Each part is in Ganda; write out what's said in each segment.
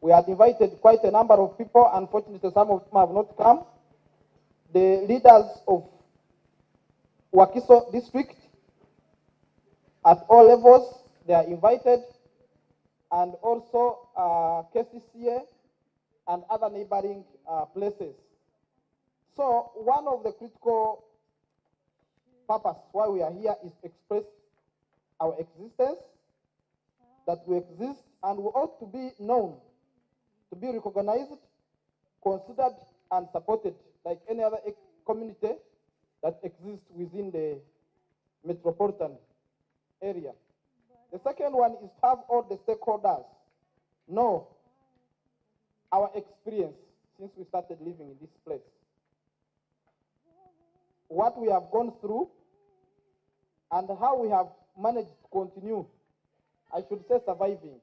We had invited quite a number of people. Unfortunately, some of them have not come. The leaders of Wakiso district at all levels, they are invited, and also KCCA and other neighboring places. So one of the critical purpose why we are here is to express our existence, that we exist, and we ought to be known, to be recognized, considered, and supported like any other community that exists within the metropolitan area. The second one is to have all the stakeholders know our experience since we started living in this place, what we have gone through, and how we have managed to continue, I should say surviving,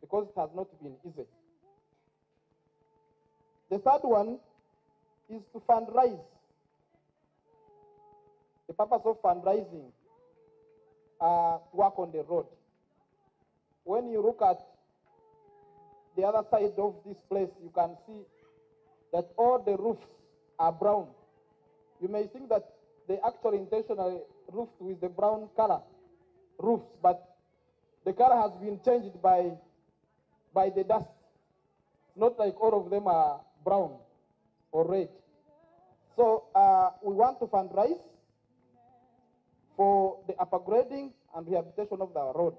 because it has not been easy. The third one is to fundraise. The purpose of fundraising, work on the road. When you look at the other side of this place, you can see that all the roofs are brown. You may think that they actually intentionally roofed with the brown color roofs, but the color has been changed by the dust. Not like all of them are brown or red. So we want to fundraise for the upgrading and rehabilitation of the road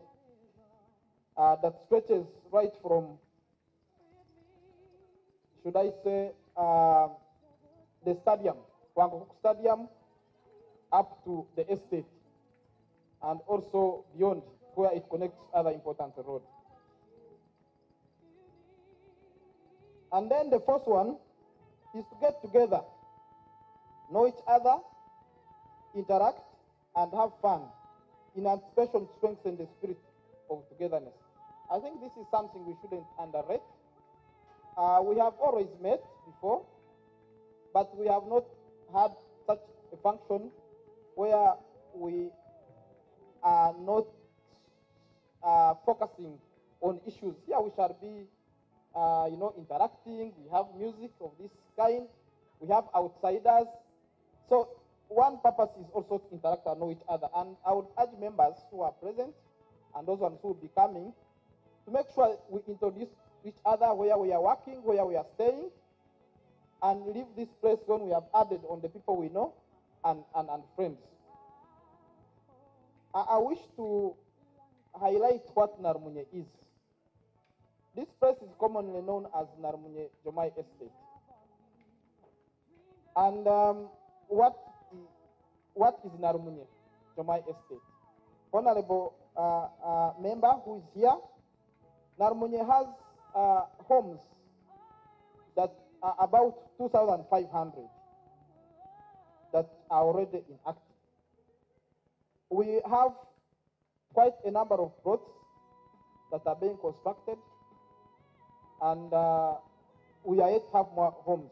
that stretches right from, should I say, the stadium, Wangokok Stadium, up to the estate, and also beyond, where it connects other important roads. And then the fourth one is to get together, know each other, interact, and have fun in anticipation to strengthen the spirit of togetherness. I think this is something we shouldn't underrate. We have always met before, but we have not had such a function where we are not focusing on issues. Here we shall be interacting. We have music of this kind. We have outsiders. So one purpose is also to interact and know each other. And I would urge members who are present and those ones who will be coming to make sure we introduce each other, where we are working, where we are staying, and leave this place when we have added on the people we know and friends. I wish to highlight what Nalumunye is. This place is commonly known as Nalumunye Jumay Estate. And what is Nalumunye Jumay Estate? Honorable member who is here, Nalumunye has homes that are about 2,500 that are already inactive. We have quite a number of plots that are being constructed, and we are yet to have more homes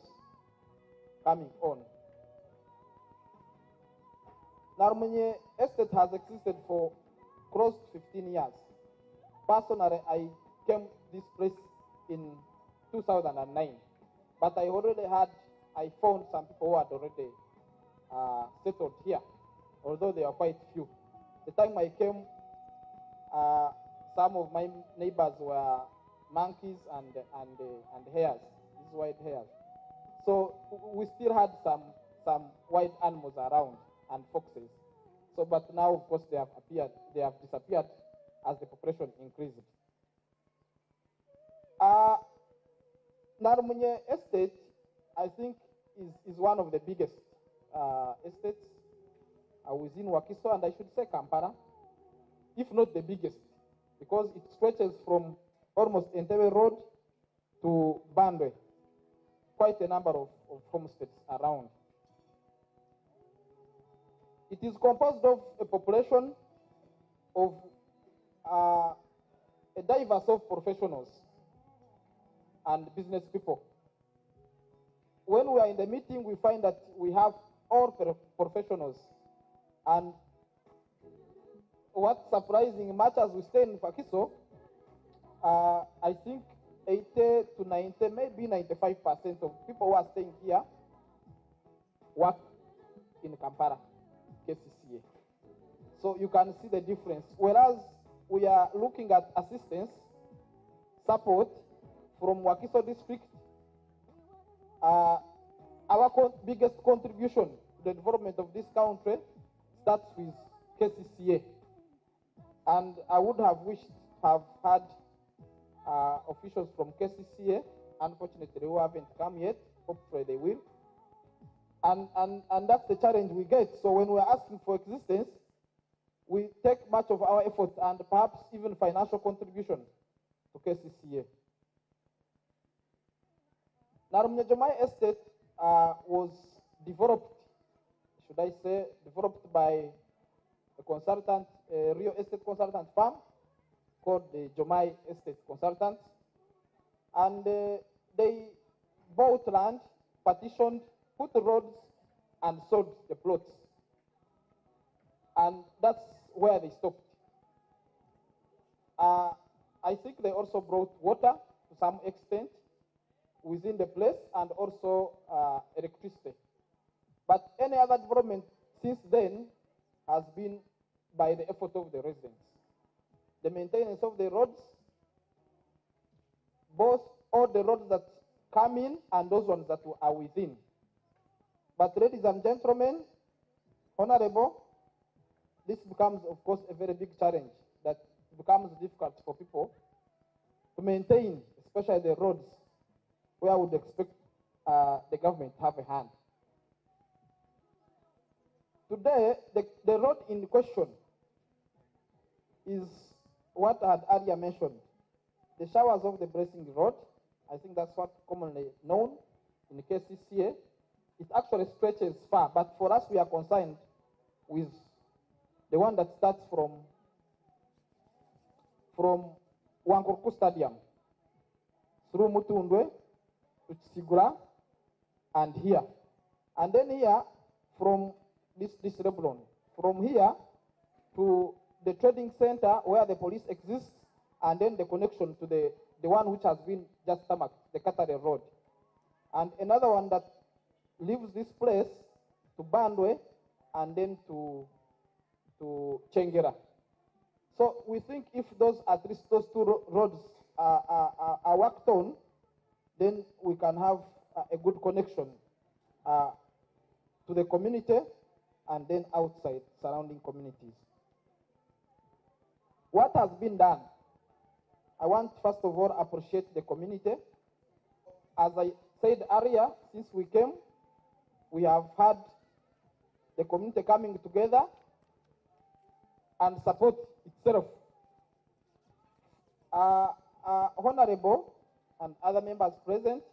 coming on. Nalumunye Estate has existed for close to 15 years. Personally, I came to this place in 2009, but I found some people who had already settled here, although there are quite few. The time I came, some of my neighbors were monkeys and hares, these white hares. So we still had some wild animals around and foxes. So, but now of course they have disappeared as the population increased. Nalumunye Estate, I think, is one of the biggest estates within Wakiso, and I should say Kampala, if not the biggest, because it stretches from almost Entebbe Road to Bandwe, quite a number of homesteads around. It is composed of a population of a diverse of professionals and business people. When we are in the meeting, we find that we have all professionals. And what's surprising, much as we stay in Wakiso, I think 80 to 90, maybe 95% of people who are staying here work in Kampala, KCCA. So you can see the difference. Whereas we are looking at assistance, support from Wakiso district, our biggest contribution to the development of this country starts with KCCA. And I would have wished to have had officials from KCCA, unfortunately who haven't come yet, hopefully they will. And that's the challenge we get. So when we're asking for existence, we take much of our effort and perhaps even financial contribution to KCCA. Nalumunye Jumay estate was developed, should I say, developed by a consultant, a real estate consultant firm called the Jumay Estate Consultants. And they bought land, partitioned, put roads, and sold the plots. And that's where they stopped. I think they also brought water to some extent within the place and also electricity. But any other development since then has been by the effort of the residents. The maintenance of the roads, both all the roads that come in and those ones that are within. But ladies and gentlemen, honorable, this becomes, of course, a very big challenge that becomes difficult for people to maintain, especially the roads where I would expect the government to have a hand. Today, the road in question is what I had earlier mentioned. The showers of the Blessing Road, I think that's what commonly known in the KCCA. It actually stretches far, but for us, we are concerned with the one that starts from Wankurku Stadium through Mutundwe to Sigura and here. And then here, from this Leblon, from here to the trading center where the police exists, and then the connection to the one which has been just tarmacked, the Katare Road. And another one that leaves this place to Bandwe and then to Chengera. So we think if at least those two roads are worked on, then we can have a good connection to the community and then outside surrounding communities. What has been done? I want first of all appreciate the community. As I said earlier, since we came, we have had the community coming together and support itself. Honorable and other members present,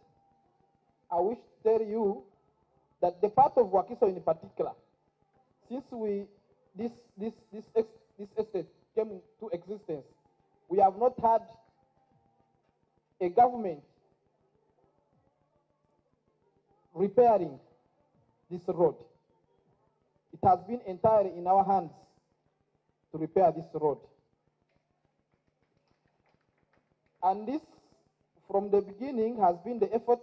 I wish to tell you that the part of Wakiso in particular, since this estate came into existence, we have not had a government repairing this road. It has been entirely in our hands to repair this road. And this, from the beginning, has been the effort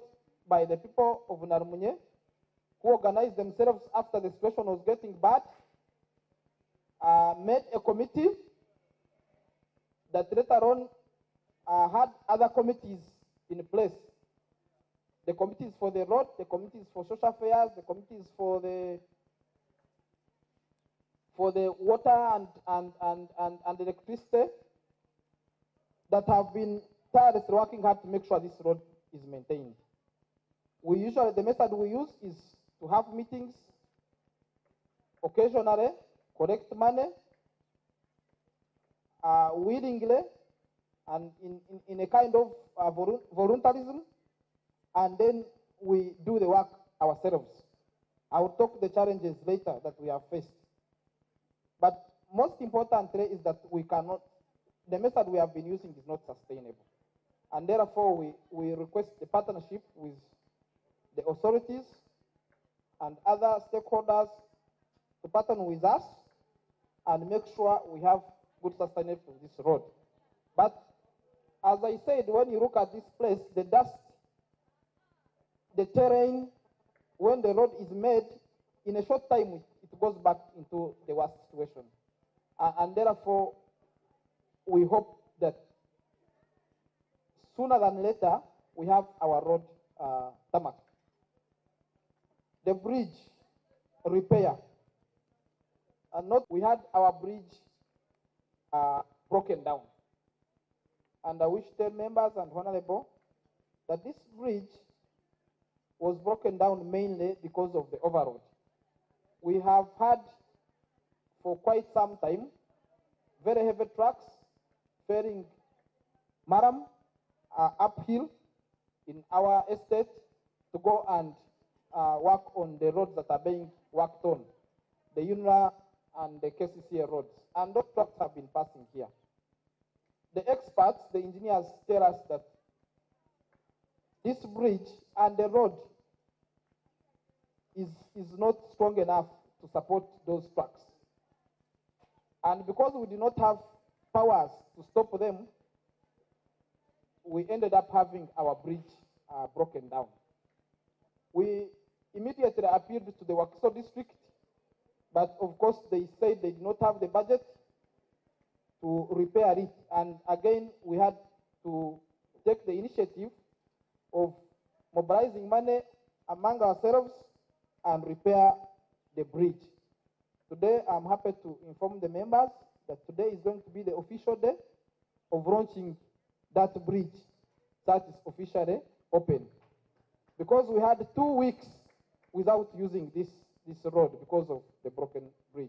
by the people of Nalumunye, who organized themselves after the situation was getting bad, made a committee that later on had other committees in place. The committees for the road, the committees for social affairs, the committees for the water and electricity, that have been tirelessly working hard to make sure this road is maintained. The method we use is to have meetings occasionally, collect money willingly and in a kind of voluntarism, and then we do the work ourselves. I will talk the challenges later that we have faced. But most importantly is that the method we have been using is not sustainable. And therefore, we request the partnership with the authorities and other stakeholders to partner with us and make sure we have good sustainability of this road. But As I said, when you look at this place, the dust, the terrain, when the road is made, in a short time, it goes back into the worst situation. And therefore, we hope that sooner than later, we have our road tarmac. The bridge repair. We had our bridge broken down. And I wish tell members and honorable that this bridge was broken down mainly because of the overload. We have had for quite some time very heavy trucks ferrying maram uphill in our estate to go and work on the roads that are being worked on, the UNRA and the KCCA roads. And those trucks have been passing here. The experts, the engineers tell us that this bridge and the road is not strong enough to support those trucks. And because we did not have powers to stop them, we ended up having our bridge broken down. We immediately appealed to the Wakiso district, but of course they said they did not have the budget to repair it. And again, we had to take the initiative of mobilizing money among ourselves and repair the bridge. Today, I'm happy to inform the members that today is going to be the official day of launching that bridge that is officially open. Because we had 2 weeks without using this road because of the broken bridge.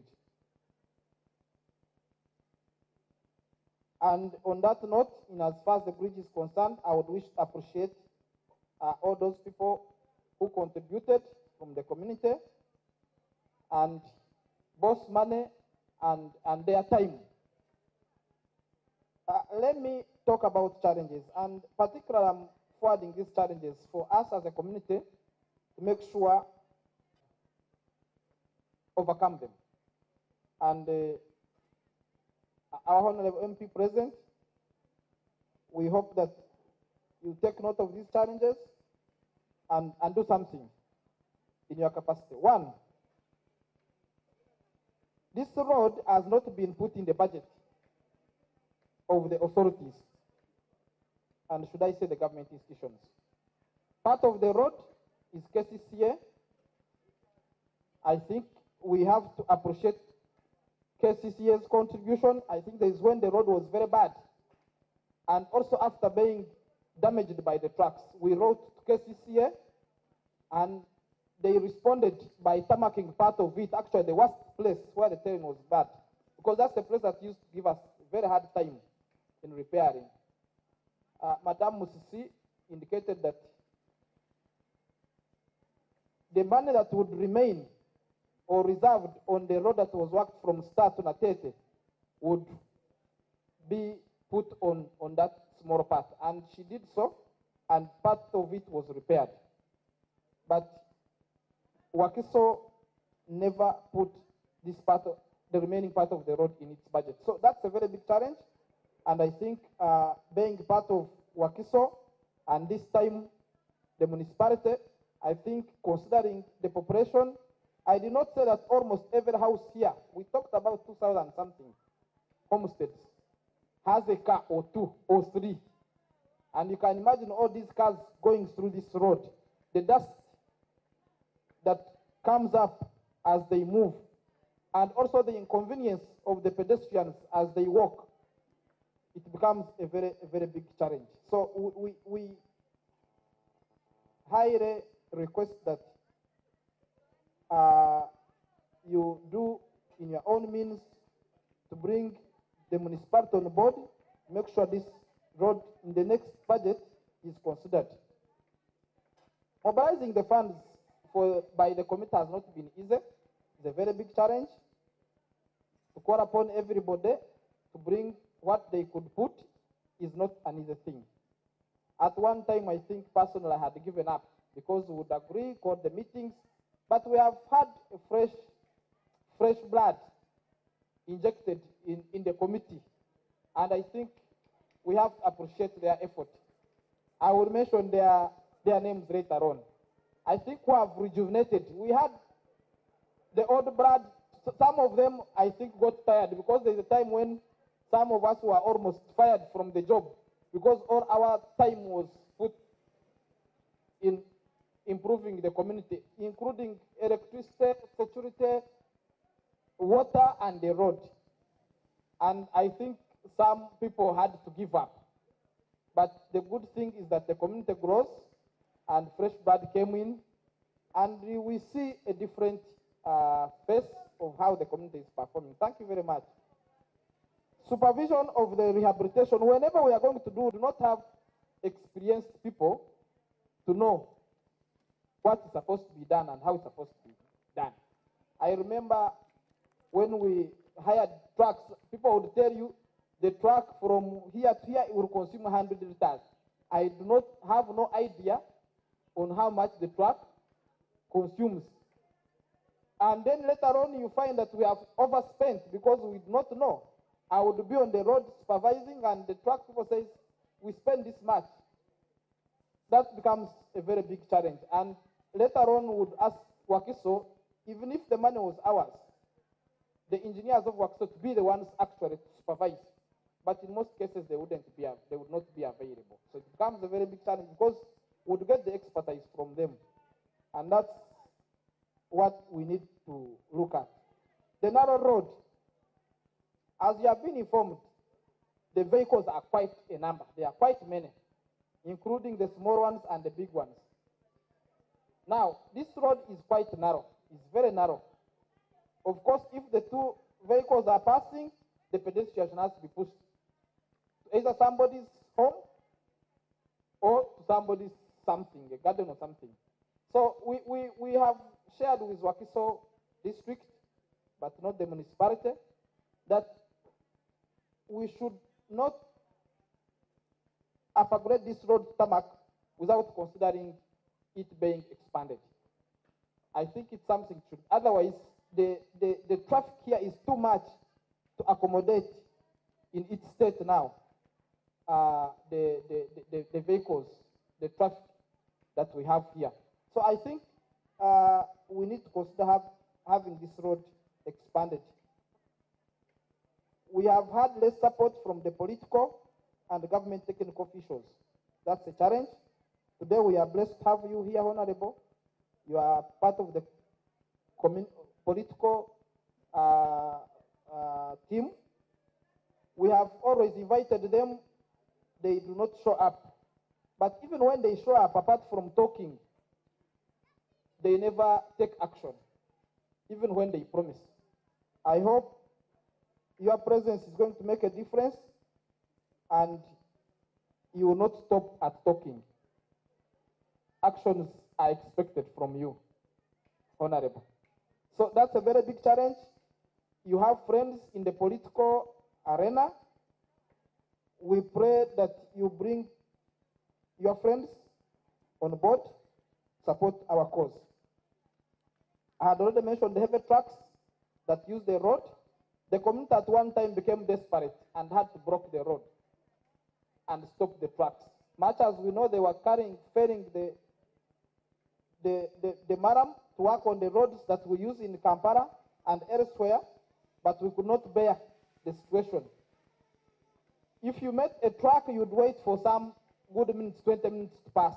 And on that note, in as far as the bridge is concerned, I would wish to appreciate all those people who contributed from the community and both money and their time. Let me talk about challenges, and particularly I'm forwarding these challenges for us as a community to make sure overcome them. And our Honorable MP President, we hope that you take note of these challenges and do something in your capacity. One, this road has not been put in the budget of the authorities, and should I say the government institutions. Part of the road is KCCA. I think we have to appreciate KCCA's contribution. I think that is when the road was very bad. And also after being damaged by the trucks, we wrote to KCCA and they responded by tarmacking part of it, actually the worst place where the terrain was bad, because that's the place that used to give us a very hard time in repairing. Madam Musisi indicated that the money that would remain or reserved on the road that was worked from start to Natete would be put on that small part. And she did so, and part of it was repaired. But Wakiso never put this part of the remaining part of the road in its budget. So that's a very big challenge. And I think being part of Wakiso, and this time the municipality, I think considering the population, I did not say that almost every house here, we talked about 2,000 something homesteads, has a car or 2 or 3. And you can imagine all these cars going through this road, the dust that comes up as they move, and also the inconvenience of the pedestrians as they walk. It becomes a very big challenge. So we highly request that you do in your own means to bring the municipality on board, make sure this road in the next budget is considered. Mobilizing the funds by the committee has not been easy. It's a very big challenge to call upon everybody to bring what they could put is not an easy thing. At one time, I think personally I had given up because we would agree, call the meetings, but we have had a fresh blood injected in the committee. And I think we have to appreciate their effort. I will mention their names later on. I think we have rejuvenated. We had the old blood. Some of them, I think, got tired because there's a time when some of us were almost fired from the job because all our time was put in improving the community, including electricity, security, water, and the road. And I think some people had to give up. But the good thing is that the community grows and fresh blood came in, and we see a different face of how the community is performing. Thank you very much. Supervision of the rehabilitation, whenever we are going to do not have experienced people to know what is supposed to be done and how it's supposed to be done. I remember when we hired trucks, people would tell you the truck from here to here will consume 100 liters. I do not have no idea on how much the truck consumes. And then later on you find that we have overspent because we do not know. I would be on the road supervising and the truck people says, we spend this much. That becomes a very big challenge. And later on we would ask Wakiso, even if the money was ours, the engineers of Wakiso to be the ones actually to supervise. But in most cases they would not be available. So it becomes a very big challenge because we would get the expertise from them. And that's what we need to look at. The narrow road, as you have been informed, the vehicles are quite a number. There are quite many, including the small ones and the big ones. Now, this road is quite narrow. It's very narrow. Of course, if the two vehicles are passing, the pedestrian has to be pushed to either somebody's home or to somebody's something, a garden or something. So we have shared with Wakiso district, but not the municipality, that we should not upgrade this road tarmac without considering it being expanded. I think it's something should, otherwise the traffic here is too much to accommodate in its state now, the vehicles, the traffic that we have here. So I think we need to consider having this road expanded. We have had less support from the political and the government technical officials. That's a challenge. Today we are blessed to have you here, Honorable. You are part of the political team. We have always invited them. They do not show up. But even when they show up, apart from talking, they never take action, even when they promise. I hope your presence is going to make a difference and you will not stop at talking. Actions are expected from you, Honorable. So that's a very big challenge. You have friends in the political arena. We pray that you bring your friends on board, support our cause. I had already mentioned the heavy trucks that use the road. The community at one time became desperate and had to block the road and stop the trucks. Much as we know they were ferrying the maram to work on the roads that we use in Kampala and elsewhere, but we could not bear the situation. If you met a truck, you'd wait for some good minutes, 20 minutes to pass.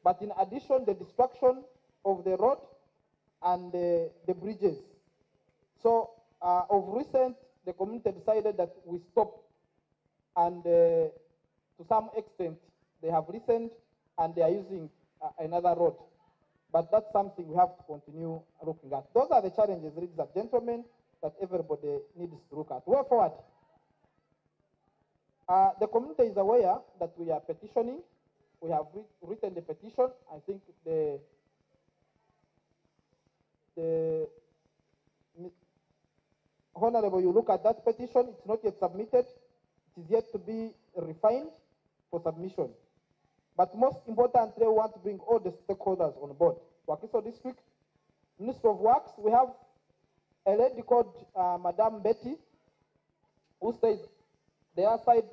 But in addition, the destruction of the road and the bridges. So of recent, the community decided that we stop, and to some extent, they have listened and they are using another road. But that's something we have to continue looking at. Those are the challenges, ladies and gentlemen, that everybody needs to look at. Way forward. The community is aware that we are petitioning. We have written the petition. I think the Honorable, you look at that petition, it's not yet submitted. It is yet to be refined for submission. But most importantly, we want to bring all the stakeholders on board. Wakiso District, Ministry of Works, we have a lady called Madame Betty, who stays the other side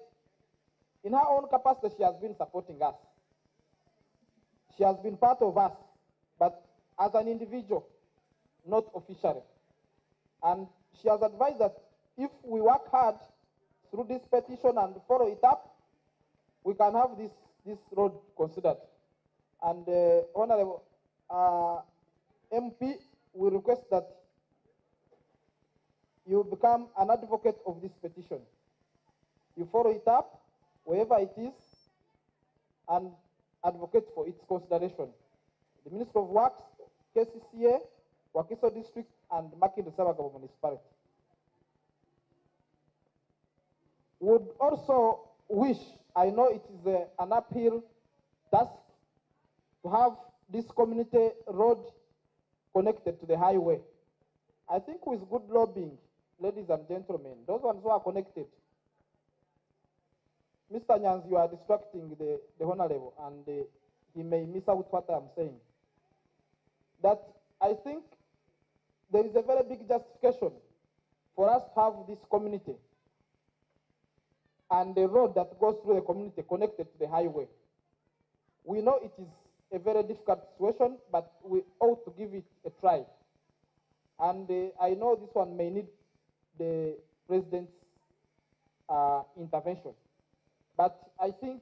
In her own capacity, she has been supporting us. She has been part of us, but as an individual, not officially. And she has advised that if we work hard through this petition and follow it up, we can have this road considered. And Honorable MP, we request that you become an advocate of this petition. You follow it up, wherever it is, and advocate for its consideration. The Minister of Works, KCCA, Wakiso District, and Makindi Sabagabo Municipality. Would also wish, I know it is an uphill task, to have this community road connected to the highway. I think with good lobbying, ladies and gentlemen, those ones who are connected, Mr. Nyans, you are distracting the Honorable, and he may miss out what I'm saying. That I think there is a very big justification for us to have this community and the road that goes through the community connected to the highway. We know it is a very difficult situation, but we ought to give it a try. And I know this one may need the President's intervention. But I think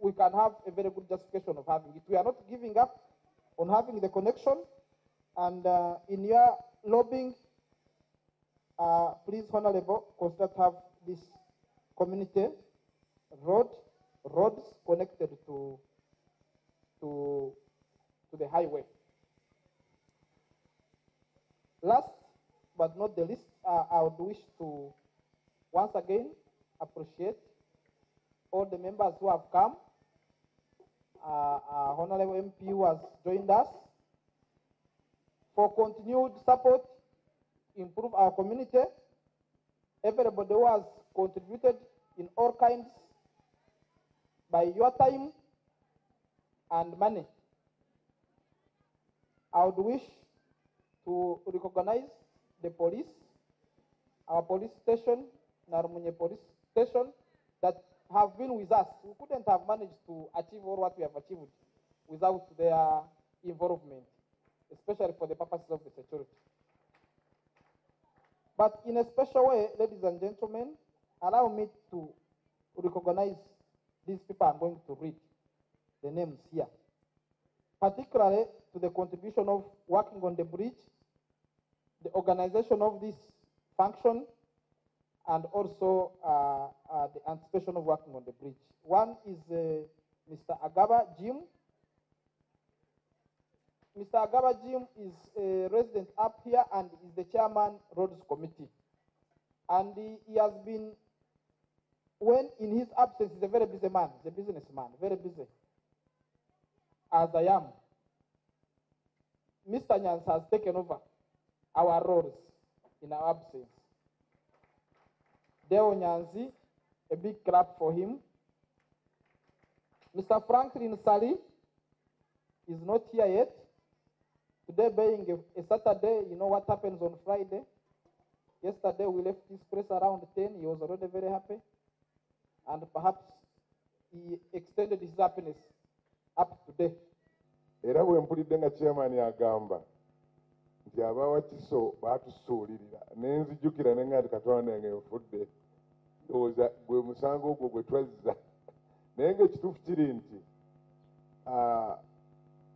we can have a very good justification of having it. We are not giving up on having the connection. And in your lobbying, please, Honorable, consider to have this community roads connected to the highway. Last but not the least, I would wish to once again appreciate all the members who have come, Honorable MP who has joined us, for continued support, improve our community, everybody who has contributed in all kinds by your time and money. I would wish to recognize the police, our police station, Nalumunye police station, that have been with us. We couldn't have managed to achieve all what we have achieved without their involvement, especially for the purposes of the security. But in a special way, ladies and gentlemen, allow me to recognize these people I'm going to read the names here, particularly to the contribution of working on the bridge, the organization of this function, and also the anticipation of working on the bridge. One is Mr. Agaba Jim. Mr. Agaba Jim is a resident up here and is the chairman Roads Committee. And he has been, when in his absence, he's a very busy man, he's a businessman, very busy, as I am. Mr. Nyans has taken over our roles in our absence. Deo Nyanzi, a big clap for him. Mr. Franklin Sali is not here yet. Today being a Saturday, you know what happens on Friday. Yesterday we left this place around 10. He was already very happy. And perhaps he extended his happiness up today. Era bwe mpulidde nga chairman agamba nti abawakiso baatusuulirira nenzijjukira ne nga nti Katonda ngenfudde ndowooza gwe musango ogwo gwe twazza naye ng'ekituufu kiri nti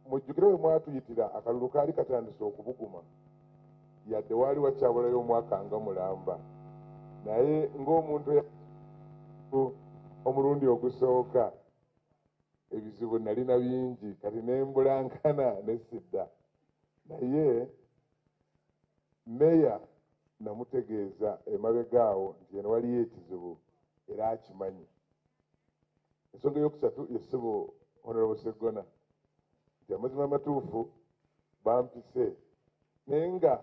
mujjukire bwe mwatuyitira akalulu kaali katandise okubuguma yadde waali wakyabulayo omwaka nga mulamba naye ng'omuntu omulundi ogusooka ebizibu nalina bingi kati nembulankana nesidda naye meya namutegeeza emabegaawo nti eno waliyo ekizibu era akimanyi. Ensonga eyokusatu yessibo Honorable Segona nti amazima amatuufu bampise naye nga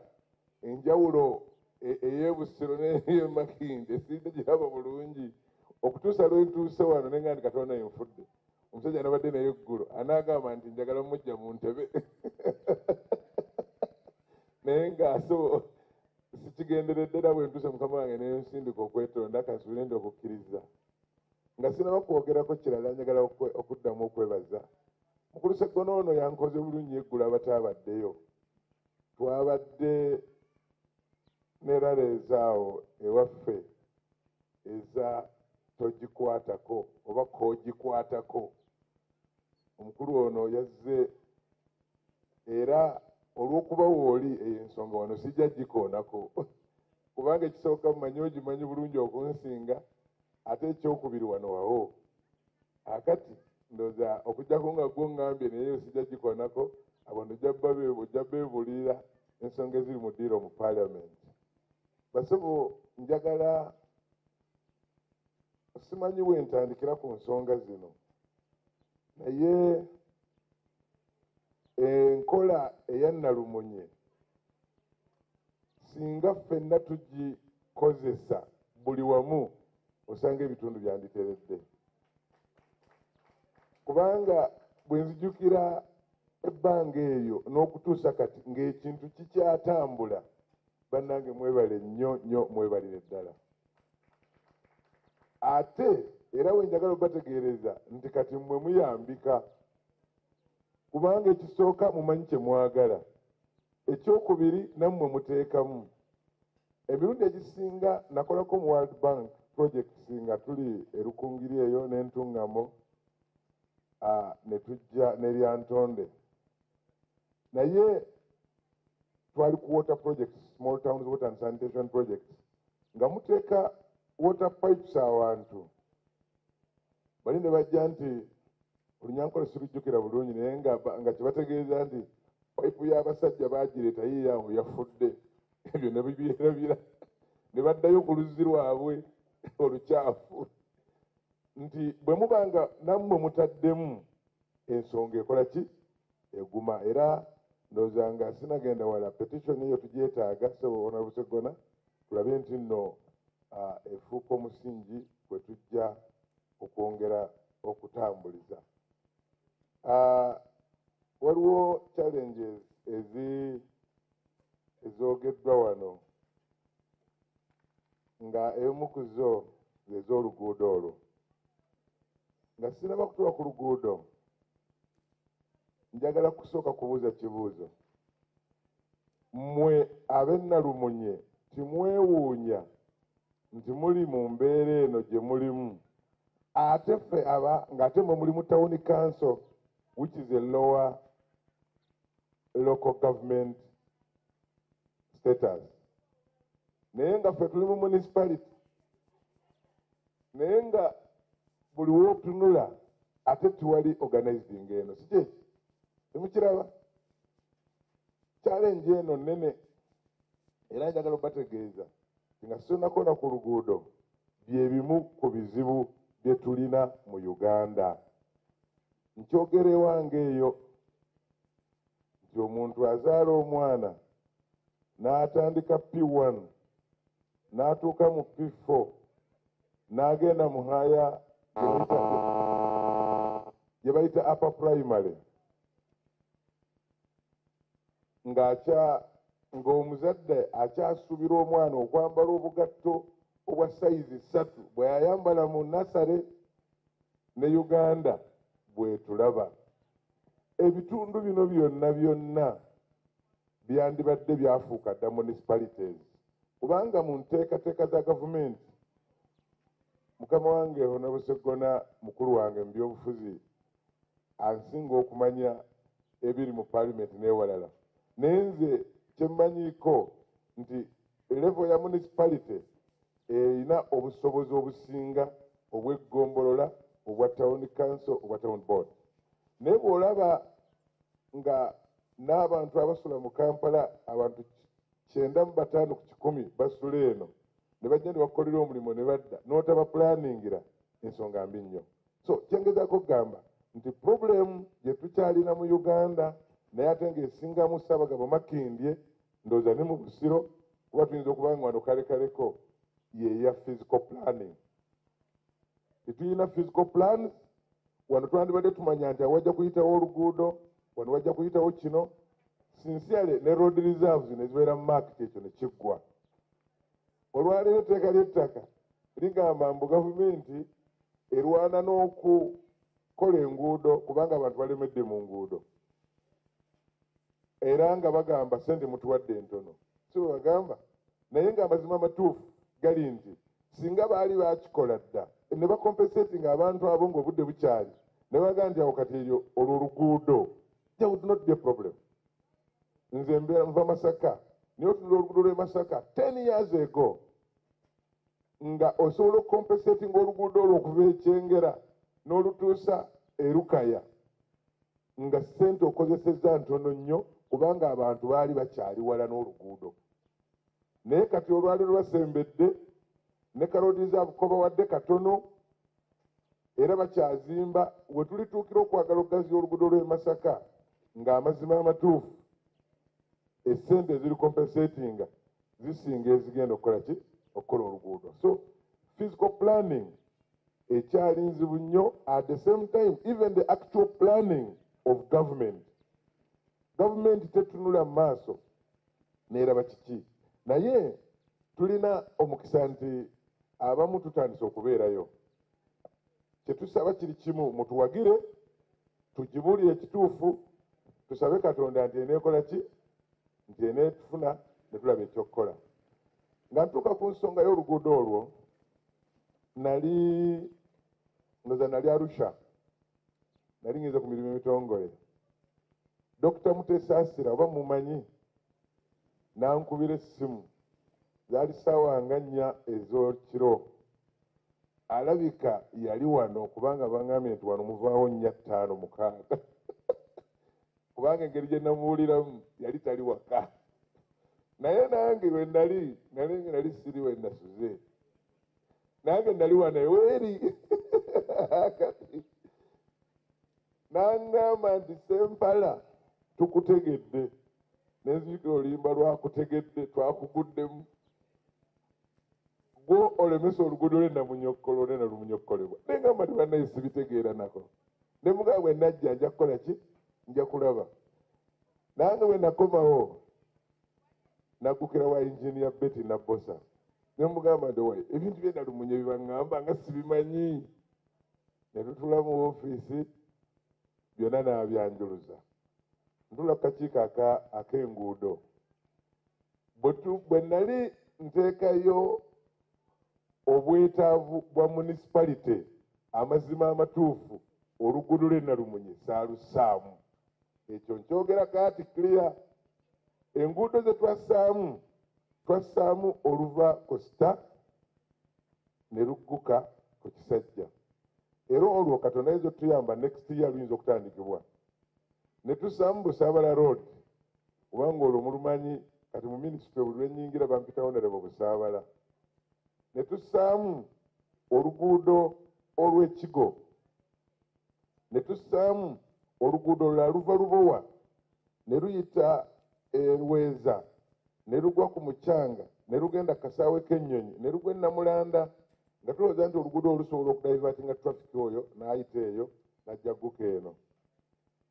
enjawulo ey'Ebusiro n'ey'Emakindi esidde giraba bulungi okutuusa lwentuuse wano naye nga nti Katonda yenfudde. Omusajja nabadde naye eggulo anaagamba nti njagala mujja mu ntebe naye ng'aso sikigenderedde era bwe ntuuse Mukama wange ne nsindika okwetonda kansubire nti okukkiriza nga sinaba kwogerako kirala njagala okuddamu okwebaza mukulu Sseggona ono yankoze bulungi eggulu abataabaddeyo twabadde ne rale ezaawo ewaffe eza togikwatako oba koogikwatako omukulu ono yazze era olw'okuba wooli ensonga wano sijja gikoonako kubanga ekisooka mumanyi ogimanyi bulungi okunsinga ate ekyokubiri wano wawo akati ndowooza okujjako nga gwo ŋŋambye naye sijja gikoonako abantu ojja beebuulira ensonga eziri mu ddiiro mu paalamenti basebo njagala simanyi wentandikira ku nsonga zino naye enkola eya Nalumunye singa ffenna tugikozesa buli wamu osanga ebitundu byanditeredde kubanga bwe nzijukira ebbanga eyo n'okutuusa kati ng'ekintu kikyatambula bannange mwebale nnyo mwebalire ddala ate era we njagala obategeereza nti kati mmwe muyambika kubanga ekisooka mumanyi kye mwagala ekyokubiri nammwe muteekamu emirundi egisinga nakolako mu World Bank projects nga tuli erukungiri eyo n'entuŋŋamo ne tujja n'eryantonde naye twali ku water projects small towns water and sanitation projects nga muteeka water pipes awantu bali ne bajja nti olunyankole sirujjukira bulungi naye nga kibategeeza nti payipu y'abasajja baagireeta yiye awo yafudde ebyo ne bibyerabira ne baddayo ku luzzi lwabwe olukyafu nti bwe mubanga nammwe mutaddemu ensonga ekola ki eguma era ndowooza nga sinagenda wala petition eyo tugyetaaga sewona Busegona tulabe nti nno efuuka omusingi kwe tujja okwongera okutambuliza waliwo challenges ezoogeddwa wano nga emu ku zo ez'oluguudo olwo nga sinaba kutuuka ku luguudo njagala kusooka kubuuza kibuuzo mmwe ab'e Nalumunye timwewuunya nti muli mu mbeera eno gye mulimu ate ffe ng'ate mwe muli mu town council which is a lower local government status naye nga ffe tuli mu municipality naye nga buli w'otunula ate tiwali organizing eno si kyeki temukiraba challenge eno nnene era njagala obategeeza nga sonakona ku luguudo byebimu ku bizibu bye tulina mu Uganda nkyogera ewange eyo nti omuntu azaala omwana n'atandika P1 n'atuuka mu P4 n'agenda mu haya gye bayita upper primary ng'omuzadde akyasuubira omwana okwambala obugatto obwa sayizi 3 bwe yayambala mu nasale ne Uganda bwetulaba ebitundu bino byonna byandibadde byafuuka dda municipalities kubanga mu nteekateeka za gavumenti mukama wange Hon. Busegona mukulu wange mu byobufuzi ansinga okumanya ebiri mu paalamenti n'ewalala naye nze kyemmanyiiko nti levo ya municipality erina obusobozi obusinga obw'eggombolola obwa town council obwa town board naye bw'olaba nga n'abantu abasula mu Kampala abantu 95 ku 100 basula eno ne bajja ne bakolera omulimu ne badda n'otaba planningira ensonga mbi nnyo so kyengezaako okugamba nti problem gye tukyalina mu Uganda naye ate ng'esingamu Ssaabagabo Makindye ndowooza ne mu Busiro kuba tuyinza okuba nga wano kalekaleko yeya physical planning tetuyina physical plans wano twandibadde tumanya nti awajja kuyitawo oluguudo wano wajja kuyitawo kino sinsiale ne road reserves ne zibeera mu market ekyo ne kiggwa olwaleero etteeka ly'ettaka ligamba mbu gavumenti erwana n'okukola enguudo kubanga abantu balemedde mu nguudo era nga bagamba sente mutuwadde entono si bwe bagamba naye ng'amazima amatuufu gali nti singa baali bakikola dda ne bakompensatinga abantu abo ng'obudde bukyali ne bagaa nti awo kati eryo olwo oluguudo there would not be a problem. Nze mbeera nva Masaka naye otunula oluguudo lw'e Masaka 10 years ago nga osobola okukompensatinga oluguudo olwo okuva ekyengera n'olutuusa erukaya nga ssente okozesezza ntono nnyo kubanga abantu baali bakyali wala n'oluguudo naye kati olwali lwasembedde ne kalodi zaabukoba wadde katono era bakyazimba we tulituukira okwagala okugaziya oluguudo lw'e Masaka ng'amazima amatuufu essente eziri compensatinga zisinga ezigenda okukola ki okukola oluguudo. So physical planning ekyali nzibu nnyo at the same time even the actual planning of government tetunula mu maaso neeraba kiki naye tulina omukisa nti abamu tutandise okubeerayo kyetusaba kiri kimu mutuwagire tugibuulire ekituufu tusabe Katonda nti eneekola ki nti eneetufuna ne tulaba ekyokukola. Nga ntuuka ku nsonga y'oluguudo olwo nali Arusha nali ngenze ku mirimu emitongole Dr. Mutesaasira oba mumanyi nankubira essimu zaali ssaawa nga 4 ez'ekiro alabika yali wano kubanga bangambye nti wano muvaawo 4, 5, 6 kubanga engeri gye namuwuliramu yali tali waka naye nange we nali siri we nasuze nange nali wano eweeri kati nangamba nti Sempala tukutegedde nenzijukira oluyimba lwakutegedde twakuguddemu gwo olemesa oluguudo lw'ennamunyokkolo olwena lumunyokolebwa nengamba tibanaye sibitegeera nako ne mugamba bwe najja nja kukola ki nja kulaba nange bwe nakomawo naggukira wa engineer Betty Nabosa ne mugamba nti wayi ebintu byennalumunye bibaŋŋamba nga sibimanyi ne tutula mu woofiisi byonna n'abyanjuluza ntula ku kakiiko ak'enguudo bwe nali nteekayo obwetaavu bwa municipality amazima amatuufu oluguudo lw'ennalumunye saalussaamu ekyo nkyogerako ati clear enguudo ze twassaamu oluva ku sita ne lugguka ku Kisajja era olwo Katonda ezo tuyamba next year luyinza okutandikibwa ne tussaamu Busaabala road kubanga olwo mulumanyi kati mu minisitule buli lwennyingira bampita honorable Busaabala ne tussaamu oluguudo olw'Ekigo ne tussaamu oluguudo lula luva Lubowa ne luyita Lweza ne lugwa ku Mukyanga ne lugenda Kasaawe k'Ennyonyi ne lugwa Namulanda nga tulowooza nti oluguudo olusobola okudaivatinga traffic oyo n'ayita eyo n'ajja gguka eno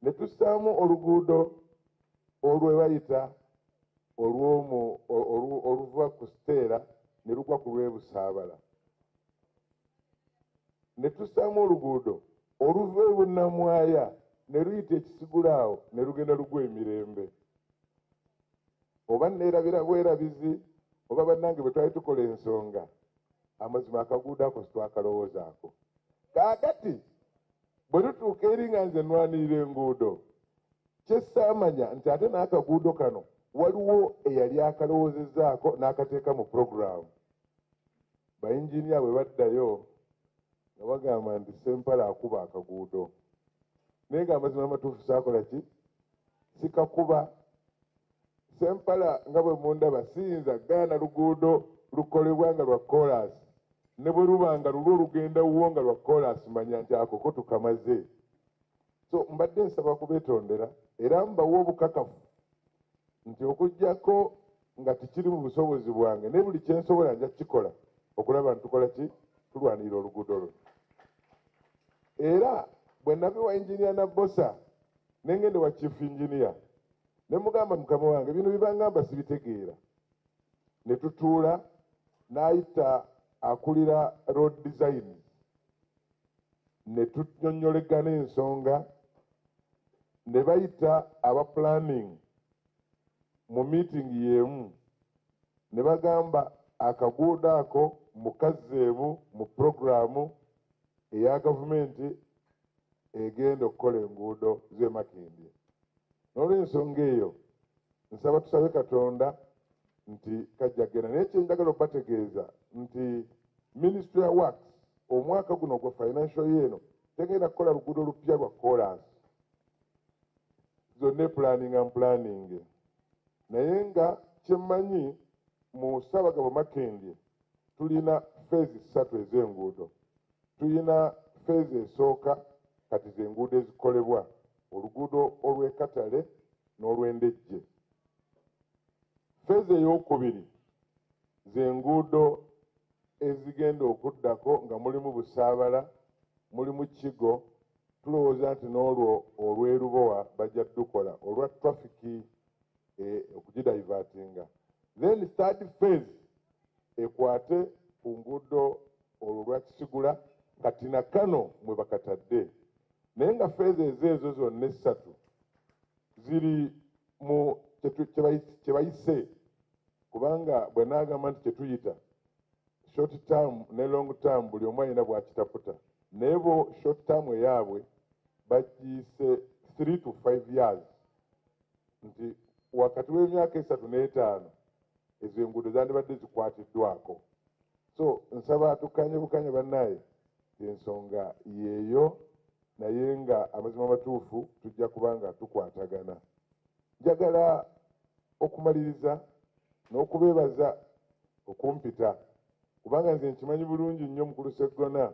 ne tussaamu oluguudo olwe bayita oluva ku Steera ne lugwa ku lw'Ebusaabala ne tussaamu oluguudo oluva e Bunnamwaya ne luyita Ekisigulaawo ne lugenda lugwa Emirembe oba neerabira bwerabizi oba bannange bwe twali tukola ensonga amazima akaguudo ako sitwakalowoozaako kaakati bwe tutuuka eri nga nze nwanirira enguudo kyessaamanya nti ate n'akaguudo kano waliwo eyali akalowoozezaako n'akateeka mu puroguramu bayinginiya bwe baddayo nga bagamba nti Sempala akuba akaguudo naye ng'amazima amatuufu saakola ki sikakuba Sempala nga bwe mundaba siyinza gaana luguudo lukolebwa nga lwa koolaasi ne bwe luba nga lulwo olugenda wuwo nga lwa koolaasi manya nti akoko tukamaze so mbadde nsaba kubeetondera era mbawa obukakafu nti okuggyako nga tikiri mu busobozi bwange ne buli kyensobola nja kukikola okulaba ntukola ki tulwanirira oluguudo luno era bwe nava wa engineer Nabosa nengende wa chief engineer ne mugamba mukama wange bino bibangamba sibitegeera ne tutuula n'ayita akulira road design ne tunyonyolegana ensonga ne bayita aba planning mu meeting y'emu ne bagamba akaguudo ako mukazeebu mu programu eya gavumenti egenda okukola enguudo z'e Makindye. N'olw'ensonga eyo nsaba tusabe Katonda nti kajja genda. Naye kye njagala okubategeeza nti Ministry ya Works omwaka guno gwa financial year tegenda kukola luguudo lupya lwa kolansi, zonna planning. Naye nga kyemmanyi mu Ssaabagabo Makindye tulina phase 3 ez'enguudo. Tulina phase esooka kati z'enguudo ezikolebwa, oluguudo olw'Ekatale n'olw'Endejje. Phase ey'okubiri z'enguudo ezigenda okuddako nga mulimu Busaabala, mulimu Kigo, tulowooza nti n'olwo olw'Erubowa bajja tukola olwa traffic okugidivertinga. Then third phase ekwate ku nguudo olwo lwa Kisigula kati na Kano mwe bakatadde. Naye nga phase ezo zonna essatu ziri mu kye bayise, kubanga bwe naagamba nti kye tuyita short term ne long term buli omu alina bw'akitaputa, naye bo short term eyaabwe bagiyise 3 to 5 years, nti wakati w'emyaka 3 n'etaano ezo enguudo zandibadde zikwatiddwako. So nsaba tukanye bukanye bannaye ensonga yeeyo, naye nga amazima matuufu tujja kubanga tukwatagana. Njagala okumaliriza n'okubeebaza okumpita, kubanga nze nkimanyi bulungi nnyo Mukulu Sseggona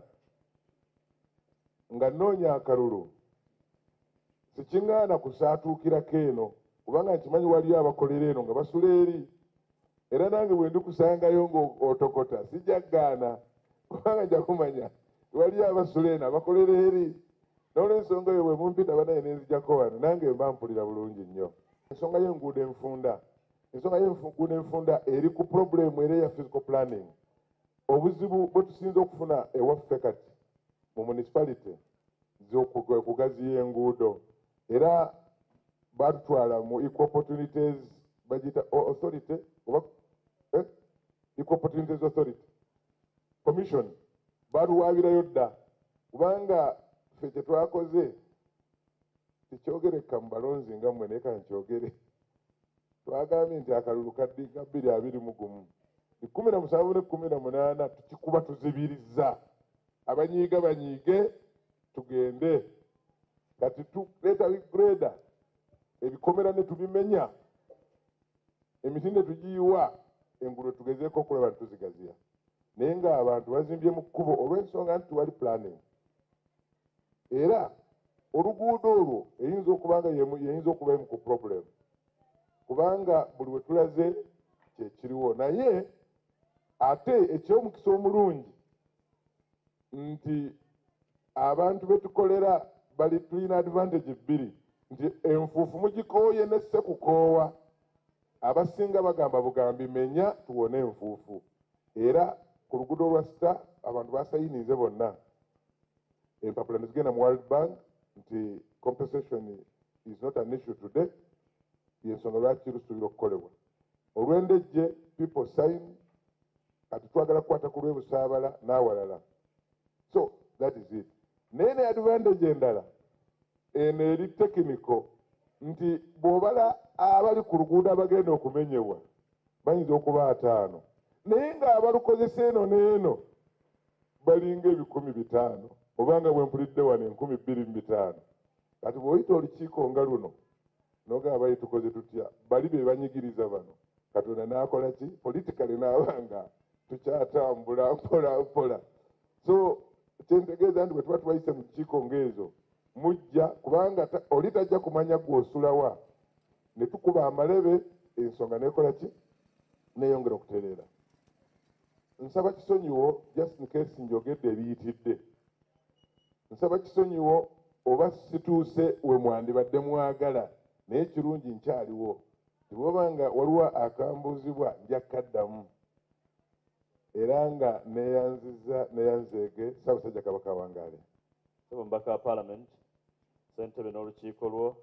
nga nnoonya akalulu sikiŋŋaana kusaatuukirako eno, kubanga nkimanyi waliyo abakolera eno nga basula eri, era nange bwe ndikusangayo ng'otokota sijja kugaana, kubanga nja kumanya waliyo abasula eno abakolera eri. N'olw'ensonga eyo bwe mumpita banaye nenzijjako wano nange mba mpulira bulungi nnyo. Ensonga y'enguudo enfunda eri ku problemu era eya physical planning. Obuzibu bwe tusinza okufuna ewaffe kati mu municipality kugaziya enguudo, era batutwala mu Equal Opportunities bagita authority oba Equal Opportunities Authority Commission, batuwaabirayo dda, kubanga ffe kye twakoze tikyogereka mu balonzi nga mmwe, naye kankyogere. Twagambye nti akalulu ka 2021 17 ne 18 tukikuba tuzibirizza, abanyiiga banyiige tugende. Kati tuleeta bigreda ebikomera ne tubimenya, emiti ne tugiyiwa, enguudo tugezeeko okulaba nti tuzigaziya. Naye nga abantu bazimbye mu kkubo olw'ensonga nti wali planning. Era oluguudo olwo eyinza okuba nga yeyinza okuba emu ku problem, kubanga buli we tulaze kyekiriwo. Naye ate eky'omukisa omulungi nti abantu betukolera tulina advantage bbiri, nti enfuufu mugikooye ne ssekukoowa. Abasinga bagamba bugambi menya tuwone enfuufu. Era ku luguudo lwa Star abantu basayinize bonna empapula ne zigenda mu World Bank nti compensation is not an issue today, yensonga lwaki lusuubira okukolebwa. Olw'Endejje people sign, kati twagala kukwata ku lw'Ebusaabala n'awalala. So that is it. Naye ne advantage endala eno eri technical, nti bw'obala abali ku luguudo abagenda okumenyebwa bayinza okuba 5, naye nga abalukozesa eno n'eno balinga 500, obanga bwe mpulidde wano 25,000. Kati bw'oyita olukiiko nga luno n'ogamba bali tukoze tutya, bali be banyigiriza bano, Katonda n'akola ki politically n'abanga tukyatambula mpola. So kyentegeeza nti bwe tuba tubayise mu kiiko ng'ezo mujja, kubanga oli tajja kumanya gw'osulawa, ne tukuba amalebe ensonga n'ekola ki neeyongera okutereera. Nsaba kisonyiwo just in case njogedde ebiyitidde, nsaba kisonyiwo oba situuse we mwandibadde mwagala, naye kirungi nkyaliwo. Tibwobanga waliwo akambuuzibwa nja kaddamu, era nga neyanzeege Ssaabasajja Kabaka wangaale. Omubaka wa Parliament, ssentebe n'olukiiko lwo,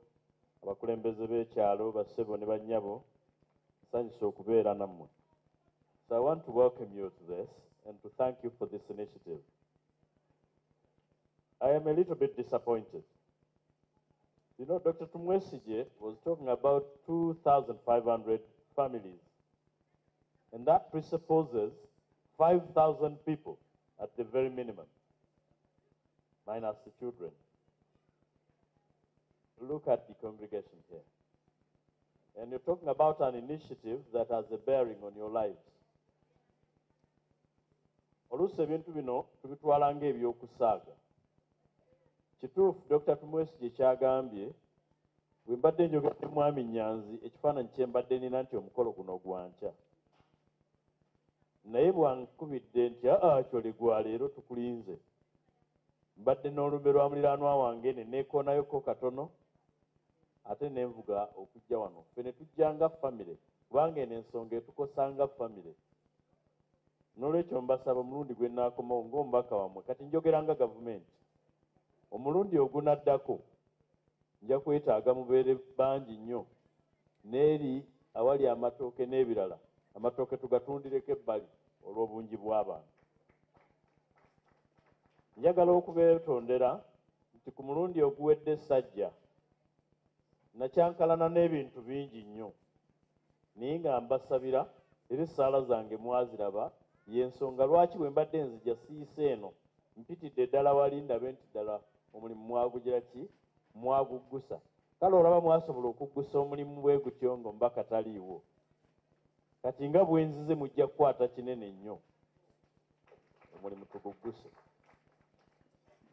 abakulembeze b'ekyalo, bassebo ne bannyabo, nsanyuse okubeera nammwe. So I want to welcome you to this and to thank you for this initiative. I am a little bit disappointed. You know, Dr. Tumwesige was talking about 2,500 families, and that presupposes 5,000 people at the very minimum, minus the children. Look at the congregation here. And you're talking about an initiative that has a bearing on your lives. Oluusi ebintu bino tubitwala ng'ebyokusaaga. Kituufu Dr. Tumwesige kyagambye, bwe mbadde njogedde Mwami Nyanzi ekifaananyi kye mbadde nina nti omukolo guno gwankya. Naye bwankubidde nti kyole gwa leero tukulinze. Mbadde n'olumbe lwa muliraanwa wange ne neekoonayoko katono ate ne nvuga okujja wano. Ffe ne tujja nga famire kubanga eno ensonga etukosa nga famire. N'olwekyo mbasaba omulundi gwe nnaakomawo ng'omubaka wammwe kati njogera nga gavumenti. Omulundi ogunaddako nja kwetaaga mubeere bangi nnyo n'eri awali amatooke n'ebirala. Amatooke tugatundireko ebbali olw'obungi bw'abantu. Njagala okubeetondera nti ku mulundi oguwedde Sajja nakyankalana n'ebintu bingi nnyo. Naye nga mbasabira era essaala zange mwaziraba y'ensonga lwaki bwe mbadde nzija siise eno mpitidde ddala wali ndabe nti ddala omulimu mwagugira ki? Mwaguggusa. Kale olaba mwasobola okuggusa omulimu bwe gutyo ng'omubaka taliiwo. Kati nga bwe nzize mujja kukwata kinene nnyo omulimu tugugguse.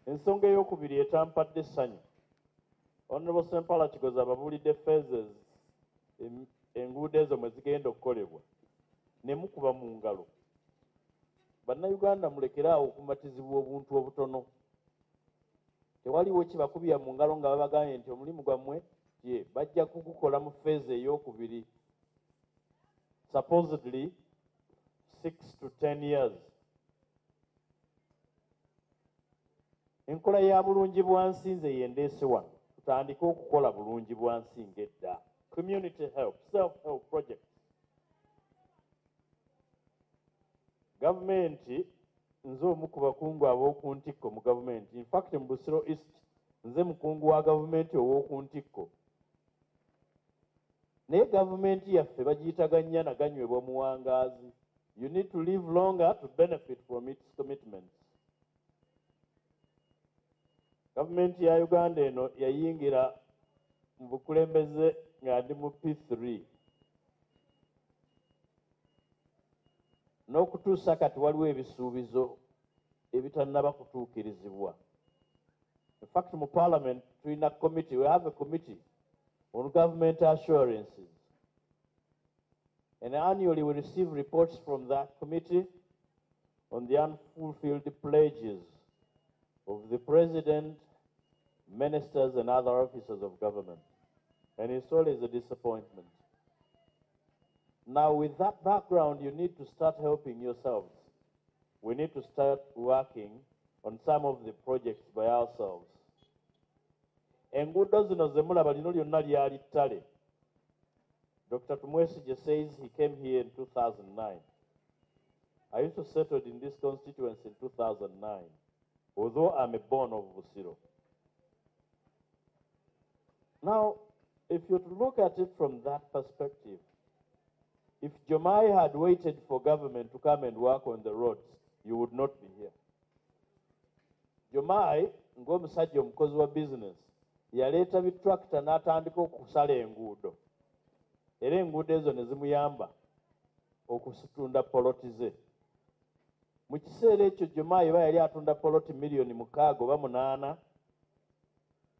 Ensonga ey'okubiri etampadde essanyu. Honorable Sempala Kigoza ababuulidde phases enguudo ezo mwe zigenda okukolebwa ne mukuba mu ngalo. Bannayuganda mulekeraawo okumatizibwa obuntu obutono. Tewaliwo kibakubya mu ngalo nga babagambye nti omulimu gwammwe bajja kugukola mu phase ey'okubiri. Supposedly 6 to 10 years. Enkola ya bulungi bwansi nze yendeese wano. Tutandike okukola bulungi bwansi ng'edda. Community help, self-help projects. Gavumenti, nze omu ku bakungu ab'oku ntikko mu gavumenti. In fact, mu Busiro East, nze mukungu wa gavumenti ow'oku ntikko. Naye gavumenti yaffe bagiyitaganya na ganywebwa muwangaazi. You need to live longer to benefit from its commitments. Gavumenti ya Uganda eno yayingira mu bukulembeze nga ndi mu P3. N'okutuusa kati waliwo ebisuubizo ebitannaba kutuukirizibwa. In fact, mu Parliament tulina committee, we have a committee on government assurances. And annually we receive reports from that committee on the unfulfilled pledges of the President, ministers and other officers of government. And it's always a disappointment. Now with that background, you need to start helping yourselves. We need to start working on some of the projects by ourselves. Enguudo zino ze mulaba lino lyonna lyali ttale. Dr. Tumwesige says he came here in 2009. I used to settle in this constituency in 2009, although I'm a born of Busiro. Now, if you look at it from that perspective, if Jumay had waited for government to come and work on the roads, you would not be here. Jumay, ng'omusajja omukozi wa business, yaleeta bitrakita n'atandika okusala enguudo. Era enguudo ezo ne zimuyamba okusitunda poloti ze. Mu kiseera ekyo Jumay ba yali atunda poloti miliyoni 6 oba 8.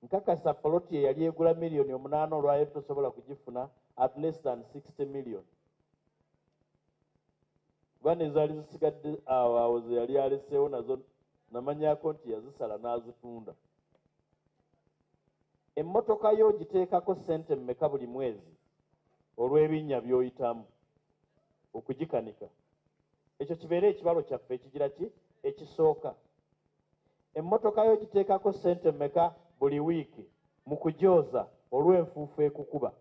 Nkakasa poloti ye yali egula miliyoni 8 olwayo tosobola kugifuna at less than 60 million. Bwana ezaali zisigadde awo ze yali aleseewo nazo namanyaako nti yazisala n'azitunda. Emmotoka yo giteekako ssente mmeka buli mwezi olw'ebinnya by'oyitamu okugikanika. Ekyo kibeere ekibalo kyaffe ekigira ki? Ekisooka. emmotoka yo giteekako ssente mmeka buli wiiki mu kugyoza olw'enfuufu ekukuba.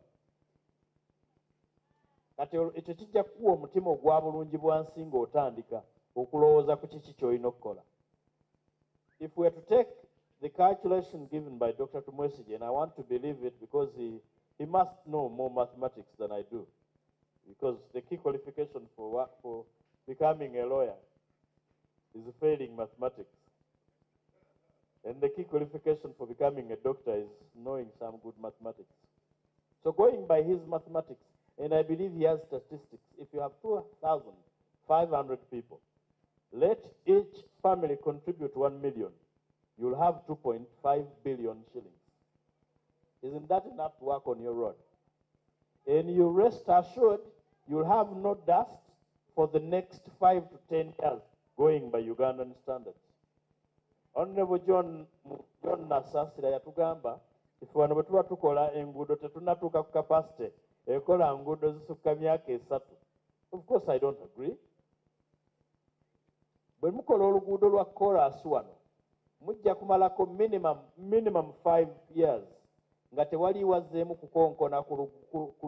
Kati ekyo kijja kukuwa omutima ogwa bulungi bwansi ng'otandika okulowooza ku kiki ky'olina okukola. If we are to take the calculation given by Dr. Tumwesige, and I want to believe it because he must know more mathematics than I do, because the key qualification for becoming a lawyer is failing mathematics. And the key qualification for becoming a doctor is knowing some good mathematics. So going by his mathematics, and I believe he has statistics, if you have 2,500 people, let each family contribute 1 million, you'll have 2.5 billion shillings. Isn't that enough to work on your road? And you rest assured you'll have no dust for the next 5 to 10 years going by Ugandan standards. Honorable John Nasasira yatugamba ife wano bwe tuba tukola enguudo tetunnatuuka ku capacity ekola nguudo zisukka myaka 3. Of course I don't agree. Bwe mukola oluguudo lwa chorus wano mujja kumalako minimum 5 years nga tewali wazzeemu kukonkona ku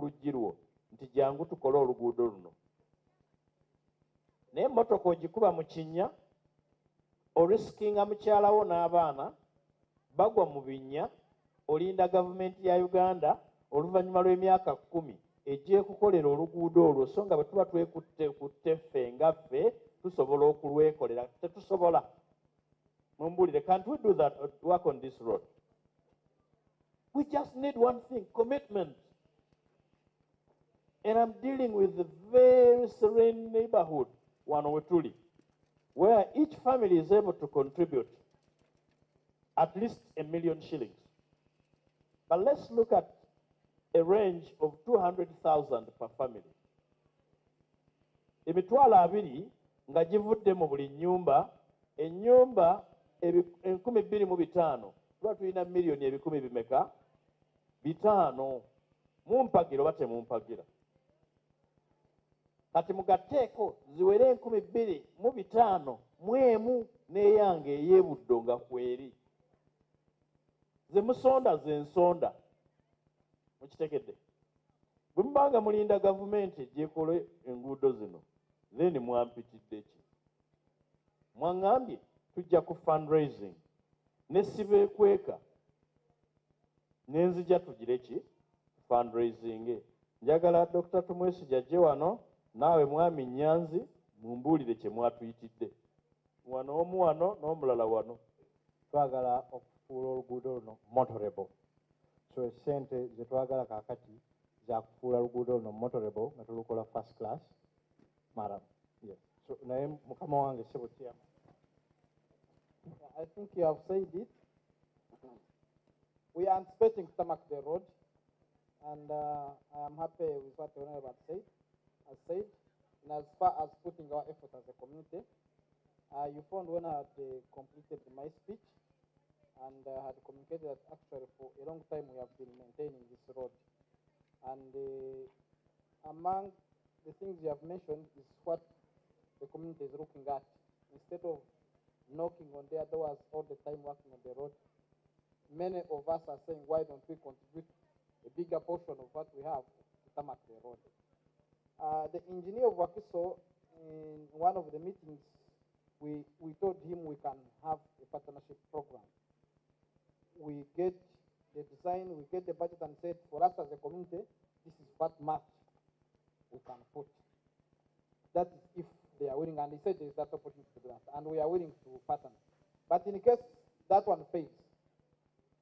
luggi lwo nti jangu tukole oluguudo luno. Naye emmotoka ogikuba mu kinnya orisikinga mukyala wo n'abaana bagwa mu binnya, olinda gavumenti ya Uganda oluvannyuma lw'emyaka 10 ejja kukolera oluguudo olwo, so nga bwe tuba twekutte ffe nga ffe tusobola okulwekolera. Tetusobola. Mumbulire, can't we do that, work on this road? We just need one thing, commitment. And I'm dealing with a very serene neighborhood, wano wetuli, where each family is able to contribute at least 1 million shillings. But let's look at a range of 200,000 per family. Emitwalo 2 nga givudde mu buli nnyumba, ennyumba 25,000 tuba tulina miliyoni 10,000 5 mumpagira oba temumpagira. Kati mugateeko ziwere 2,500 mwemu n'eyange ey'ebuddo nga kweri. Ze musonda ze nsonda. Mukitegedde? Bwe mubanga mulinda gavumenti egyekole enguudo zino, then mwampitidde ki? Mwaŋŋambye tujja ku fundraising ne sibeekweka n'enzija tugire ki? Fundraising. Njagala Dr. Tumwesige ajje wano, naawe mwami Nyanzi mumbuulire kye mwatuyitidde. Wano omu wano n'omulala wano. Twagala okufuula oluguudo luno motorable. So esente ze twagala kaakati za kufuula oluguudo luno motorable nga tulukola first class. Madam. Yes. So naye mukama wange sebo kyama. I think you have said it. We are anticipating to tarmac the road, and I am happy with what the Honorable has said. And as far as putting our effort as a community, you found when I had completed my speech, and had communicated that actually for a long time we have been maintaining this road. And among the things you have mentioned is what the community is looking at. Instead of knocking on their doors all the time working on the road, many of us are saying, why don't we contribute a bigger portion of what we have to tarmac the road? The engineer of Wakiso, in one of the meetings, we told him we can have a partnership program. We get the design, we get the budget, and said, for us as a community, this is what much we can put. That is if they are willing, and he said there is that opportunity to do that, and we are willing to partner. But in case that one fails,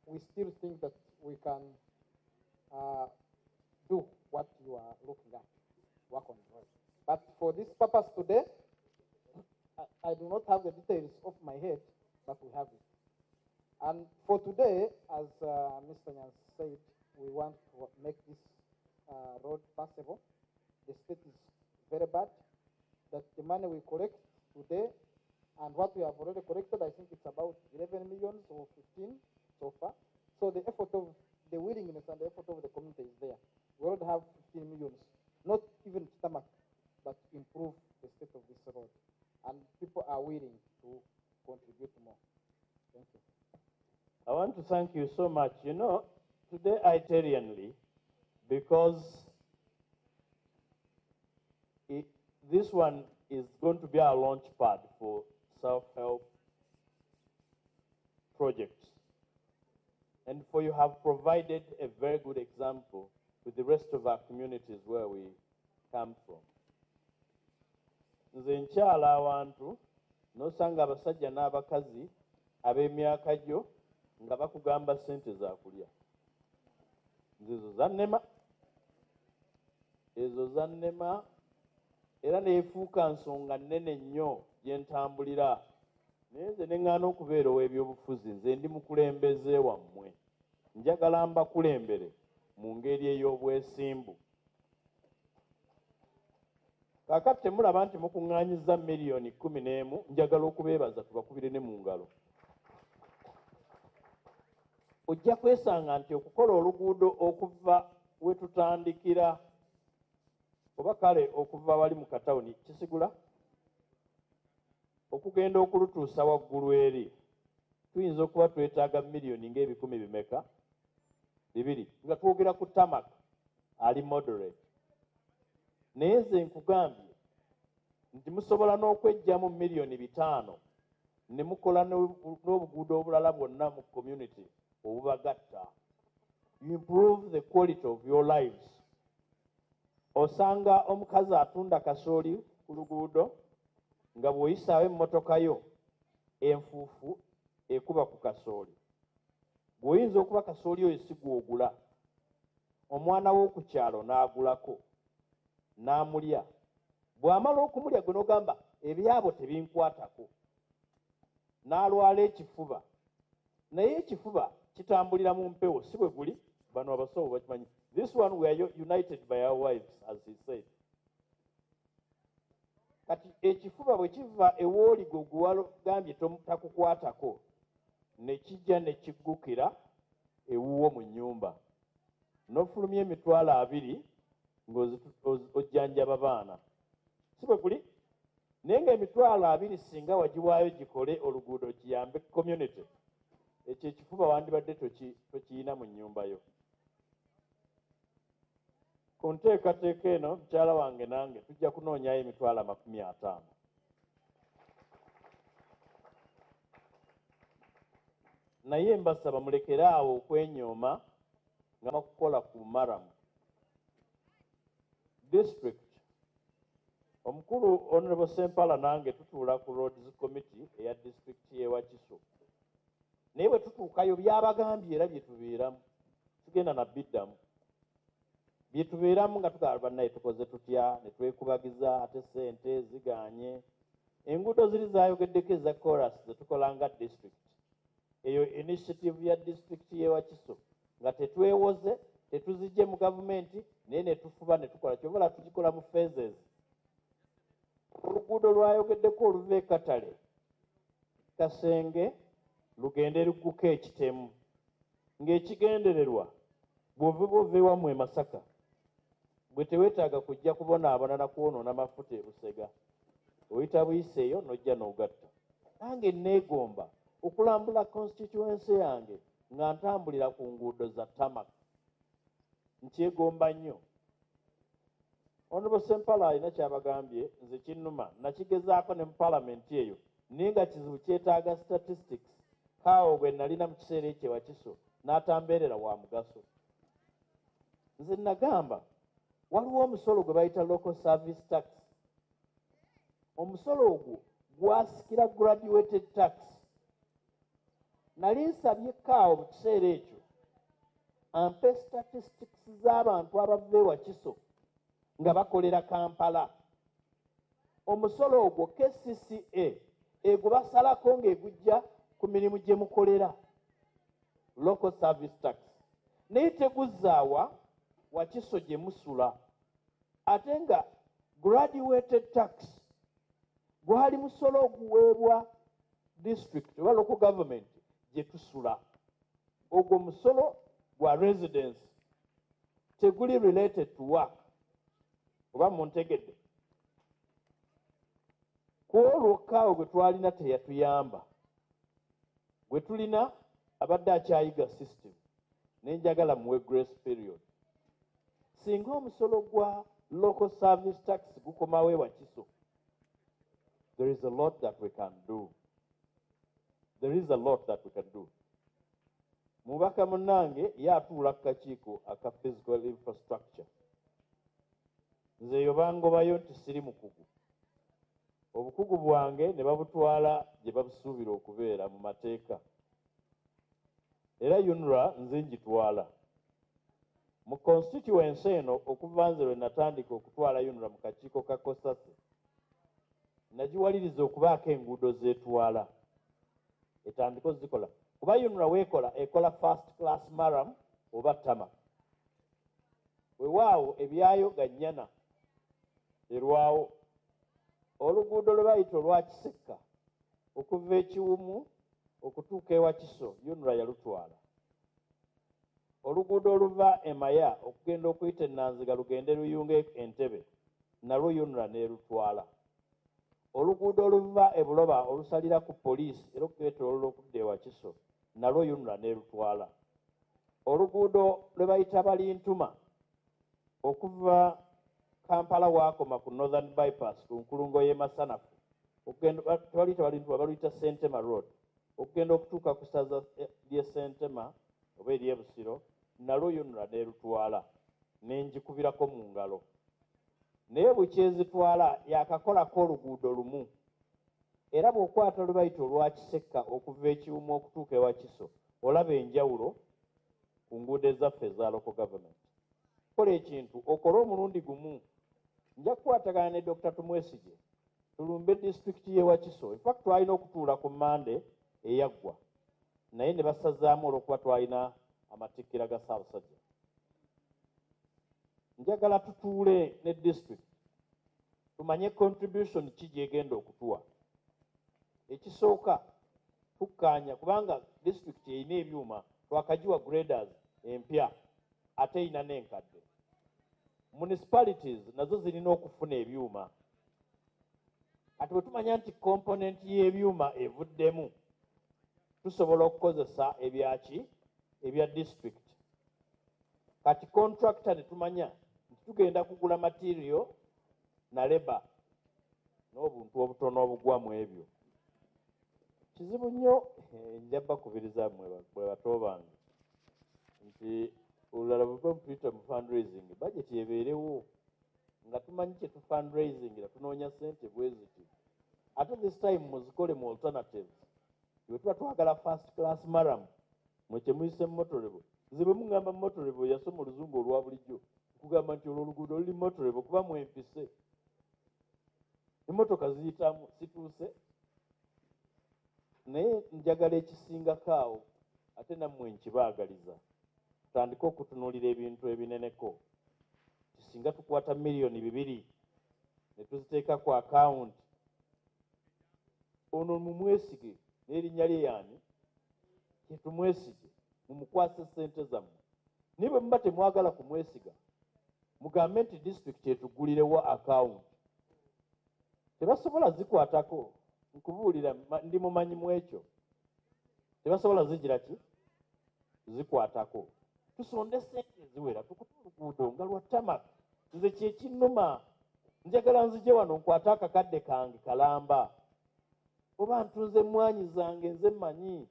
we still think that we can do what you are looking at, work on it. But for this purpose today, I do not have the details off my head, but we have it. And for today, as Mr. Nyans said, we want to make this road passable. The state is very bad, that the money we collect today and what we have already collected, I think it's about 11 million or 15 so far. So the effort of the willingness and the effort of the community is there. We already have 15 millions, not even to tarmac, but improve the state of this road. And people are willing to contribute more. Thank to thank you so much. You know, today I tell you, because this one is going to be our launch pad for self-help projects. And for you have provided a very good example with the rest of our communities where we come from. Nze nkyala awantu nosanga abasajja n'abakazi ab'emyaka gyo nga bakugamba ssente za kulya. Nzizo zannema, ezo zannema, era neefuuka nsonga nnene nnyo gye ntambulira. Naye nze ne ŋŋaana okubeera ow'ebyobufuzi, nze ndi mukulembeze wammwe. Njagala mbakulembere mu ngeri ey'obwesimbu. Kaakati temulaba nti mukuŋŋaanyizza miliyoni 11, njagala okubeebaza tubakubire ne mu ngalo. Ojja kwesanga nti okukola oluguudo okuva we tutandikira oba kale okuva wali mu katawuni kisigula okugenda okulutuusa waggulu eri tuyinza okuba twetaaga miliyoni ng'ebikumi bimeka 2 nga twogera ku tamak ali moderate. Naye nze nkugambye nti musobola n'okwejjamu miliyoni 5 ne mukola n'obuguudo obulala bwonna mu community obubagatta. You improve the quality of your lives. Osanga omukazi atunda kasooli ku luguudo nga bw'oyisaawo emmotoka yo enfuufu ekuba ku kasooli. Bw'oyinza okuba kasooli oyo si gw'ogula, omwana w'oku kyalo n'agulako n'amulya. Bw'amala okumulya gwe n'ogamba ebyabo tebinkwatako, n'alwala ekifuba. Naye ekifuba kitambulira mu mpewo, si bwe guli. Bano abasawo bakimanyi. This one we are united by our wives, as he said. Kati ekifuba bwe kiva ewooligo guwagambye takukwatako, ne kijja ne kiggukira ewuwo mu nnyumba. N'ofulumya emitwalo 2 ng'ojjanjaba baana. Si bwe guli? Naye ng'emitwalo 2 singa wagiwaayo gikole oluguudo kiyambe community, ekyo ekifuba wandibadde tokiyina mu nnyumba yo. Ku nteekateeka eno mukyala wange nange tujja kunoonyayo emitwalo 50. Naye mbasaba mulekere awo okwenyooma nga mukukola ku maramu. District omukulu Honorable Sempala nange tutuula ku Roads Committee eya district y'e Wakiso. Naye bwe tutuukayo byabagambye era bye tubeeramu, tugenda na biddamu. Bye tubeeramu nga tugamba bannaye tukoze tutya, ne twekubagiza ate ssente zigaanye. Enguudo ziri zaayogeddeko eza chorus ze tukola nga district. Eyo initiative ya district y'e Wakiso nga tetwewoze, tetuzijje mu gavumenti, naye ne tufuba ne tukola. Kyobala tugikola mu phases. Oluguudo lwayogeddeko oluva e Katale, Kasenge, lugende lugguka ekitemu. Ng'ekigendererwa bw'ova ewammwe e Masaka, bwe teweetaaga kujja kubonaabona na kwonoona mafuta e Busega. Oyita Buyiseeyo n'ojja n'ogatta. Nange neegomba okulambula constituency yange nga ntambulira ku nguudo za tamak. Nkyegomba nnyo. Honorable Sempala alina kyabagambye, nze kinnuma. Nakigezaako ne mu palamenti eyo, naye nga kizibu kyetaaga statistics. Kaawo bwe nalina mu kiseera ekyo e Wakiso n'atambeerera wa mugaso. Nze nagamba waliwo omusolo gwe bayita local service tax. Omusolo ogwo gwasikira graduated tax. Nali nsabye Kaawo mu kiseera ekyo ampe statistics z'abantu abava e Wakiso nga bakolera Kampala. Omusolo ogwo KCCA egubasalako ng'egujja ku mirimu gye mukolera, local service tax. Naye teguzzaawa Wakiso gye musula, ate nga graduated tax gwali musolo oguweebwa district oba local government gye tusula. Ogwo musolo gwa residence, teguli related to work. Oba muntegedde? Ku olwo Kaawo gwe twalina teyatuyamba. Gwe tulina abadde akyayiga system nenjagala muwe grace period. Singa omusolo gwa local service tax gukomawo e Wakiso, there is a lot that we can do. There is a lot that we can do. Mubaka munange yatuula ku kakiiko aka physical infrastructure. Nze yobangobayo nti siri mukugu. Obukugu bwange ne babutwala gye babusuubira okubeera mu mateeka. Era UNRA nze ngitwala. Mu constituency eno okuva nze lwe natandika okutwala UNRA mu kakiiko ka Kosase, nagiwaliriza okubaako enguudo zeetwala. Etandika ozikola. Kuba UNRA weekola ekola first class maram oba tama. Weewaawo ebyayo gannyana erwawo. Oluguudo lwe bayita olwa Kisekka okuva ekiwumu okutuuka e Wakiso UNRA yalutwala. Oluguudo oluva Emaya okugenda okuyita Nanziga lugende luyunge Entebbe nalwo UNRA n'erutwala. Oluguudo oluva e Buloba olusalira ku poliisi era okweetooloola okudda e Wakiso nalwo UNRA n'erutwala. Oluguudo lwe bayita Balintuma okuva Kampala waakoma ku Northern Bypass ku nkulungo y'e Masanafu okugenda tebaluyita Balintuma baluyita Sentema Road okugenda okutuuka ku ssaza ly'e Sentema oba ery'e Busiro nalwo UNRA n'erutwala n'engikubirako mu ngalo. Naye bwe kyezitwala yakakolako oluguudo lumu. Era bw'okwata lwe bayita olwa Kisekka okuva ekiwumu okutuuka e Wakiso olaba enjawulo ku nguudo ezaffe eza local government. Kola ekintu okole omulundi gumu. Nja kukwatagana ne Dr. Tumwesige tulumbe disitulikiti y'e Wakiso. In fact twalina okutuula ku Mande eyaggwa naye ne basazaamu olw'okuba twalina amatikkira ga Ssaabasajja. Njagala tutuule ne district tumanye contribution ki gyegenda okutuwa. Ekisooka tukkaanya kubanga district erina ebyuma twakagiwa graders empya ate erina n'enkadde. Municipalities nazo zirina okufuna ebyuma. Kati bwe tumanya nti component y'ebyuma evuddemu tusobola okukozesa ebyaki ebya district. Kati contractor ne tumanya nti tugenda kugula material na labor n'obuntu obutono obugwa mu ebyo. Kizibu nnyo nja bakubiriza bwe bato bange nti olulala bwe tuyita mu fundraising budget ebeerewo nga tumanyi kye tufundraisingira tunoonya ssente bwe ziti. Ate this time muzikole mu alternatives. Bwe tuba twagala first class maram mwe kye muyise motorable. Nze bwe mungamba motorable yasoma oluzungu olwa bulijjo nkugamba nti olwo oluguudo luli motorable kuba mwempise. Emmotoka ziyitamu situuse. Naye njagala ekisingako awo ate nammwe nkibaagaliza. Tutandike okutunuulira ebintu ebineneko. Singa tukwata miliyoni 2 ne tuziteeka ku account. Ono mumwesige n'erinnya lye yaani tumwesige mumukwase ssente zammwe. Naye bwe muba temwagala kumwesiga mugambe nti district etugulirewo account. Tebasobola zikwatako nkubuulira ndi mumanyi mu ekyo. Tebasobola zigira ki zikwatako. Tusonde ssente eziwera tukuta oluguudo nga lwa Tarmac. Nze kyekinnuma njagala nzije wano nkwate akakadde kange kalamba oba ntunze emmwanyi zange nze mmanyi.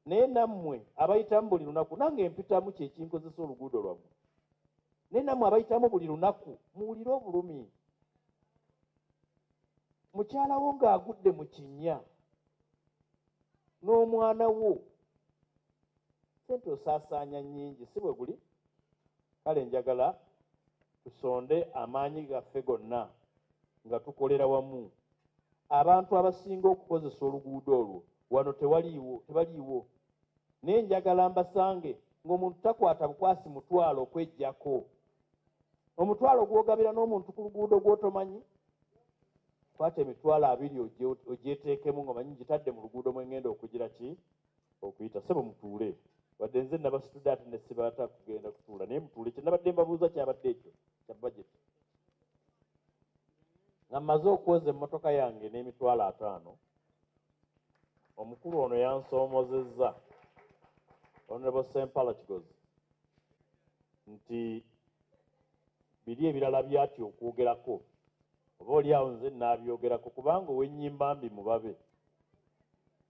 Naye nammwe abayitamu buli lunaku nange mpitamu kyekinkozesa oluguudo lwammwe. Naye nammwe abayitamu buli lunaku muwulire obulumi. Mukyala wo ng'agudde mu kinnya n'omwana wo sente osaasaanya nnyingi si bwe guli. Kale njagala tusonde amaanyi gaffe gonna nga tukolera wamu. Abantu abasinga okukozesa oluguudo olwo wano tebaliiwo. Naye njagala mbasange ng'omuntu takwata bukwasi mutwalo okweggyako. Omutwalo gw'ogabira n'omuntu ku luguudo gw'otomanyi. Kwata emitwalo 2 ogyeteekemu ng'omanyi ngitadde mu luguudo mwengenda okugira ki okuyita. Sebo mutuule. Wadde nze nabasitudde ate ne sibaata kugenda kutuula naye mutuule. Kye nabadde mbabuuza kyabadde ekyo kya budget. Nga mmaze okwoza emmotoka yange n'emitwalo 5 omukulu ono yansoomozezza Honorable Sempala Kigozi nti biri ebirala byatyo okwogerako oba oli awo nze naabyogerako kubanga ow'ennyimba mbi mubabe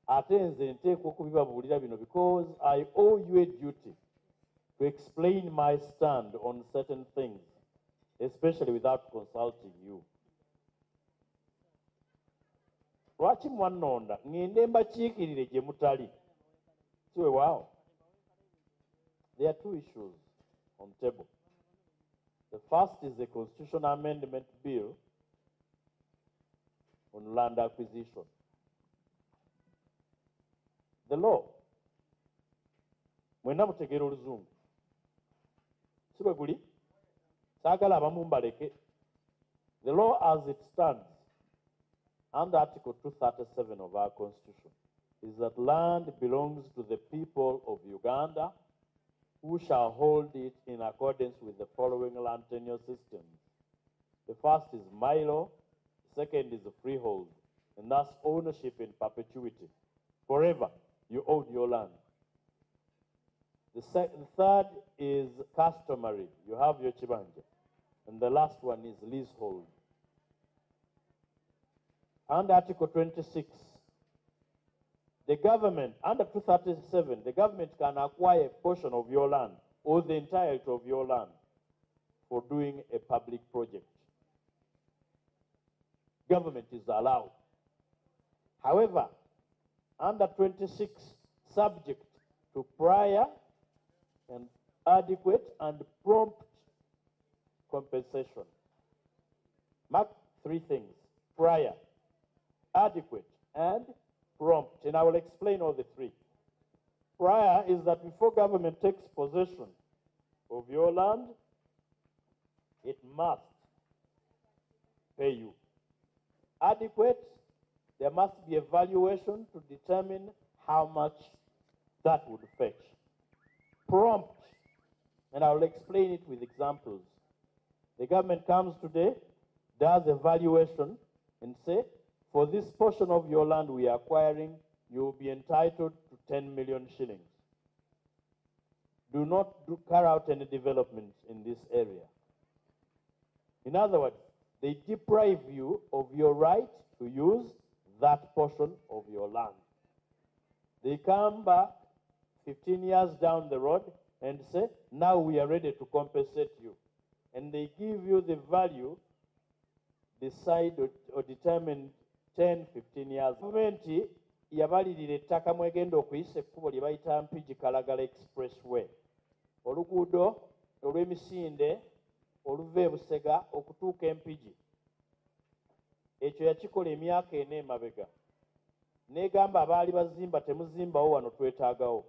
ate nze nteekwa okubibabuulira bino because I owe you a duty to explain my stand on certain things, especially without consulting you. Lwaki mwannonda ngende mbakiikirire gye mutali siwe waawo. There are two issues on the table. The first is the constitutional amendment bill on land acquisition. The law, mwena mutegeera oluzungu si bwe guli saagala abamu mbaleke. The law as it stands under Article 237 of our Constitution is that land belongs to the people of Uganda, who shall hold it in accordance with the following land tenure systems. The first is milo, second is freehold, and thus ownership in perpetuity. Forever, you own your land. The third is customary. You have your chibanja. And the last one is leasehold. Under Article 26, the government, under 237, the government can acquire a portion of your land or the entirety of your land for doing a public project. Government is allowed. However, under 26, subject to prior and adequate and prompt compensation. Mark three things: prior, adequate, and prompt. And I will explain all the three. Prior is that before government takes possession of your land, it must pay you. Adequate, there must be a valuation to determine how much that would fetch. Prompt, and I will explain it with examples. The government comes today, does a valuation, and say, for this portion of your land we are acquiring, you will be entitled to 10 million shillings. Do not carry out any development in this area. In other words, they deprive you of your right to use that portion of your land. They come back 15 years down the road and say, now we are ready to compensate you. And they give you the value, decide or determine 10, 15 years. Gavumenti yabalirira ettaka mwegenda okuyisa ekkubo lye bayita Mpigi Kalagala Expressway. Oluguudo olw'emisinde oluva e Busega okutuuka e Mpigi. Ekyo yakikola emyaka ena emabega. N'egamba abaali bazimba temuzimbawo wano twetaagawo.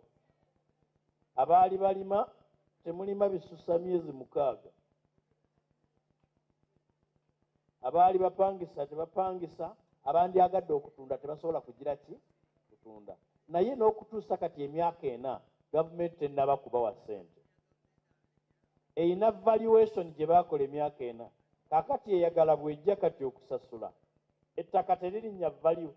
Abaali balima temulima bisusa myezi 6. Abaali bapangisa tebapangisa, abandyagadde okutunda tebasobola kugira ki kutunda. Naye n'okutuusa kati emyaka ena gavumenti tennaba kubawa ssente. Eyina valuation gye baakola emyaka ena. Kaakati eyagala bw'ejja kati okusasula. Ettaka teririnnya value.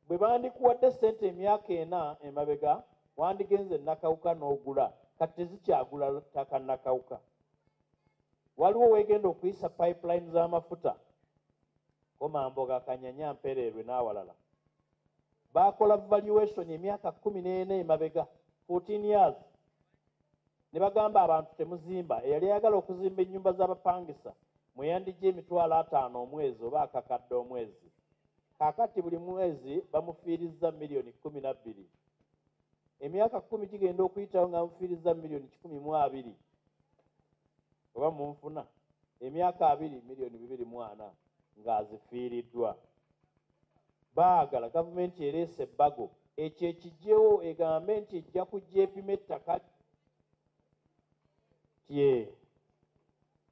Bwe bandikuwadde ssente emyaka ena emabega, wandigenze nakawuka n'ogula. Kati tezikyagula ttaka nakawuka. Waliwo weegenda okuyisa pipeline z'amafuta. Komamboga, Kanyanya, Mpererwe n'awalala. Baakola valuation emyaka 14 emabega, 14 years. Ne bagamba abantu temuzimba. Eyali ayagala okuzimba ennyumba z'abapangisa mweyandijja $50,000 omwezi oba akakadde omwezi. Kaakati buli mwezi bamufiirizza million 12. Emyaka 10 gigenda okuyitawo nga bamufiirizza million 12. Oba munfuna emyaka 2 million 24 ng'azifiiriddwa. Baagala gavumenti ereese ebbago ekyo ekijjewo egambe nti ejja kujja epima ettaka tye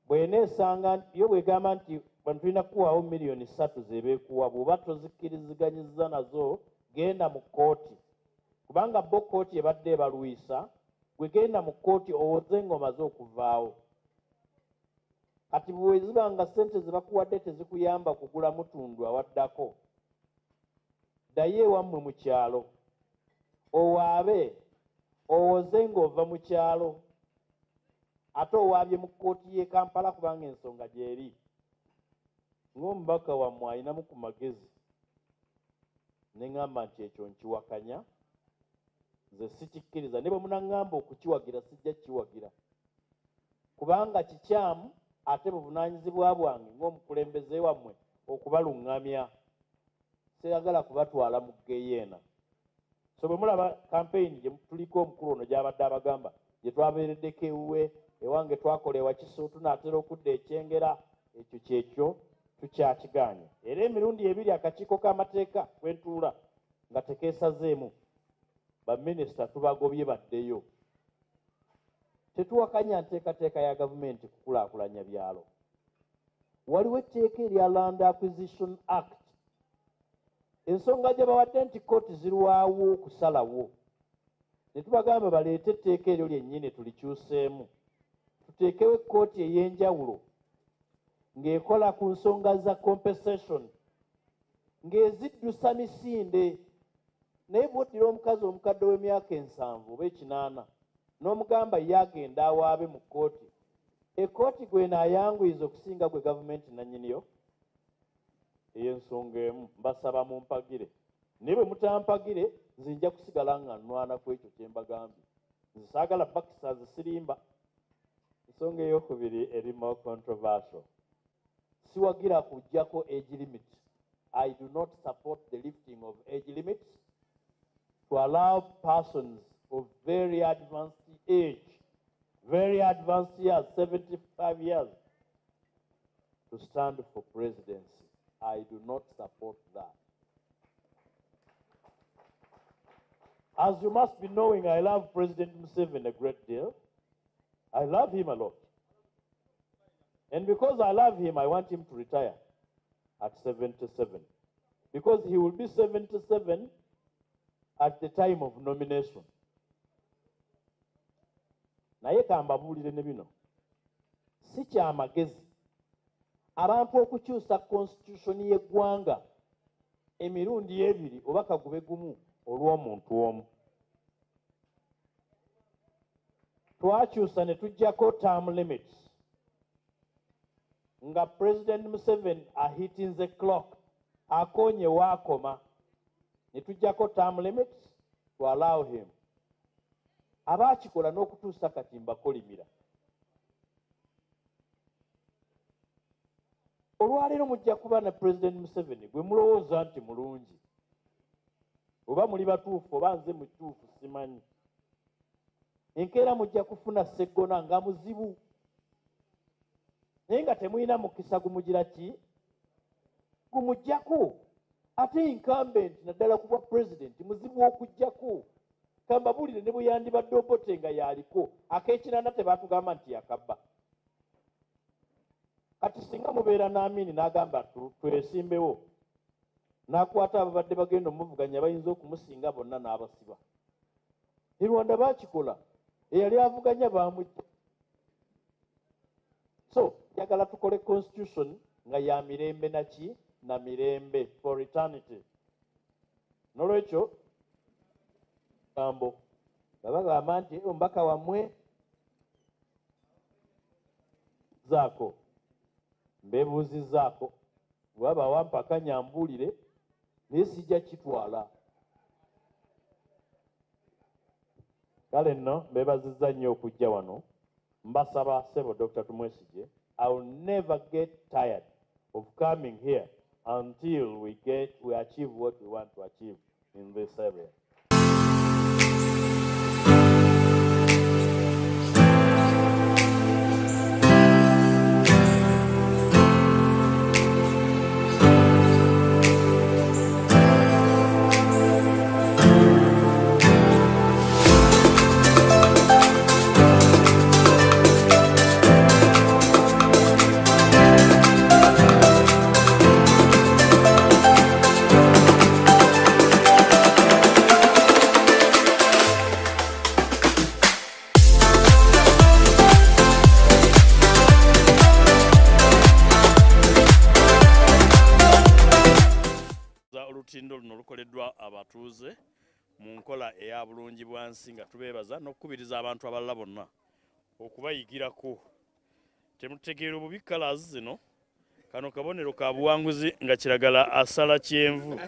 bw'eneesanga yo bw'egamba nti bano tulina kukuwaawo million 3 zebeekuwa bw'oba tozikkiriziganyizza nazo genda mu kkooti kubanga bo kkooti ebadde ebalwisa gwe genda mu kkooti owoze engoma z'okuvaawo. Kati bwe ziba nga ssente ze bakuwadde tezikuyamba kugula mutundu awaddako, ddayo ewammwe mu kyalo owaabe owoze ng'ova mu kyalo ate owaabye mu kkooti y'e Kampala kubanga ensonga gy'eri ng'omubaka wammwe alinamu ku magezi ne ŋŋamba nti ekyo nkiwakanya nze sikikkiriza ne bwe munaŋŋamba okukiwagira sijja kiwagira kubanga kikyamu ate buvunaanyizibwa bwange ng'omukulembeze wammwe okubaluŋŋamya seyagala kubatwala mu geyeena. So bwe mulaba campaign gye tuliko omukulu ono gy'abadde abagamba gye twabeereddeko ewuwe ewange twakola ewakiso tunaatera okudda ekyengera ekyo kyekyo tukyakiganye era emirundi ebiri akakiiko k'amateeka kwentuula nga tekeesazeemu baminisita tubagobye baddeyo. Tetuwakanya nteekateeka ya gavumenti kukulaakulanya byalo. Waliwo etteeka erya Land Acquisition Act. Ensonga gye bawadde nti kkooti zirwawo okusalawo ne tubagamba baleete etteeka eryo lyennyini tulikyuseemu tuteekewo ekkooti ey'enjawulo ng'ekola ku nsonga za compensation ng'eziddusa misinde naye bw'oddira omukazi omukadde w'emyaka 7 oba 8 n'omugamba ye agenda awaabe mu kkooti ekkooti gw'enaayanguyiza okusinga gwe gavumenti nannyiniyo ey'ensonga emu mbasaba mumpagire naye bwe mutampagire nze nja kusigala nga nnwana ku ekyo kye mbagambye nze saagala bakisa zisirimba. Ensonga ey'okubiri eri more controversial siwagira kuggyako age limit. I do not support the lifting of age limits to allow persons of very advanced age, very advanced years, 75 years, to stand for presidency. I do not support that. As you must be knowing, I love President Museveni a great deal. I love him a lot. And because I love him, I want him to retire at 77. Because he will be 77 at the time of nomination. Naye kambabuulire ne bino si kyamagezi abantu okukyusa constitution y'eggwanga emirundi ebiri oba kagube gumu olw'omuntu omu. Twakyusa ne tuggyako term limits nga President Museveni ahitinze clock akonye waakoma ne tuggyako term limits to allow him. Abaakikola n'okutuusa kati mbakolimira. Olwaleero mujja kuba na President Museveni gwe mulowooza nti mulungi oba muli batuufu oba nze mutuufu simanyi. Enkeera mujja kufuna Sseggona nga muzibu naye nga temulina mukisa gumugira ki gumuggyako ate incumbent naddala ku bwa president muzibu okuggyako. Kambabuulire ne bwe yandibadde Obote nga yaliko ak'ekinanda tebaatugamba nti yakabba. Kati singa mubeera n'Amini n'agamba twesimbewo n'akwata ababadde bagenda omuvuganya bayinza okumusinga bonna n'abasiba. E Rwanda baakikola eyali avuganya baamujja. So njagala tukole constitution nga ya mirembe naki na mirembe for eternity. N'olwekyo gambo babagamba nti omubaka wammwe zaako mbeebuuzizzaako bwaba wampaka nyambuulire naye sijja kitwala. Kale nno mbeebazizza nnyo okujja wano. Mbasaba ssebo Dr. Tumwesigye, I will never get tired of coming here until we achieve what we want to achieve in this area. mu nkola eya bulungi bwansi nga tubeebaza n'okukubiriza abantu abalala bonna okubayigirako. Temutegeera obubi colors zino, kano kabonero ka buwanguzi nga kiragala asala kyenvu.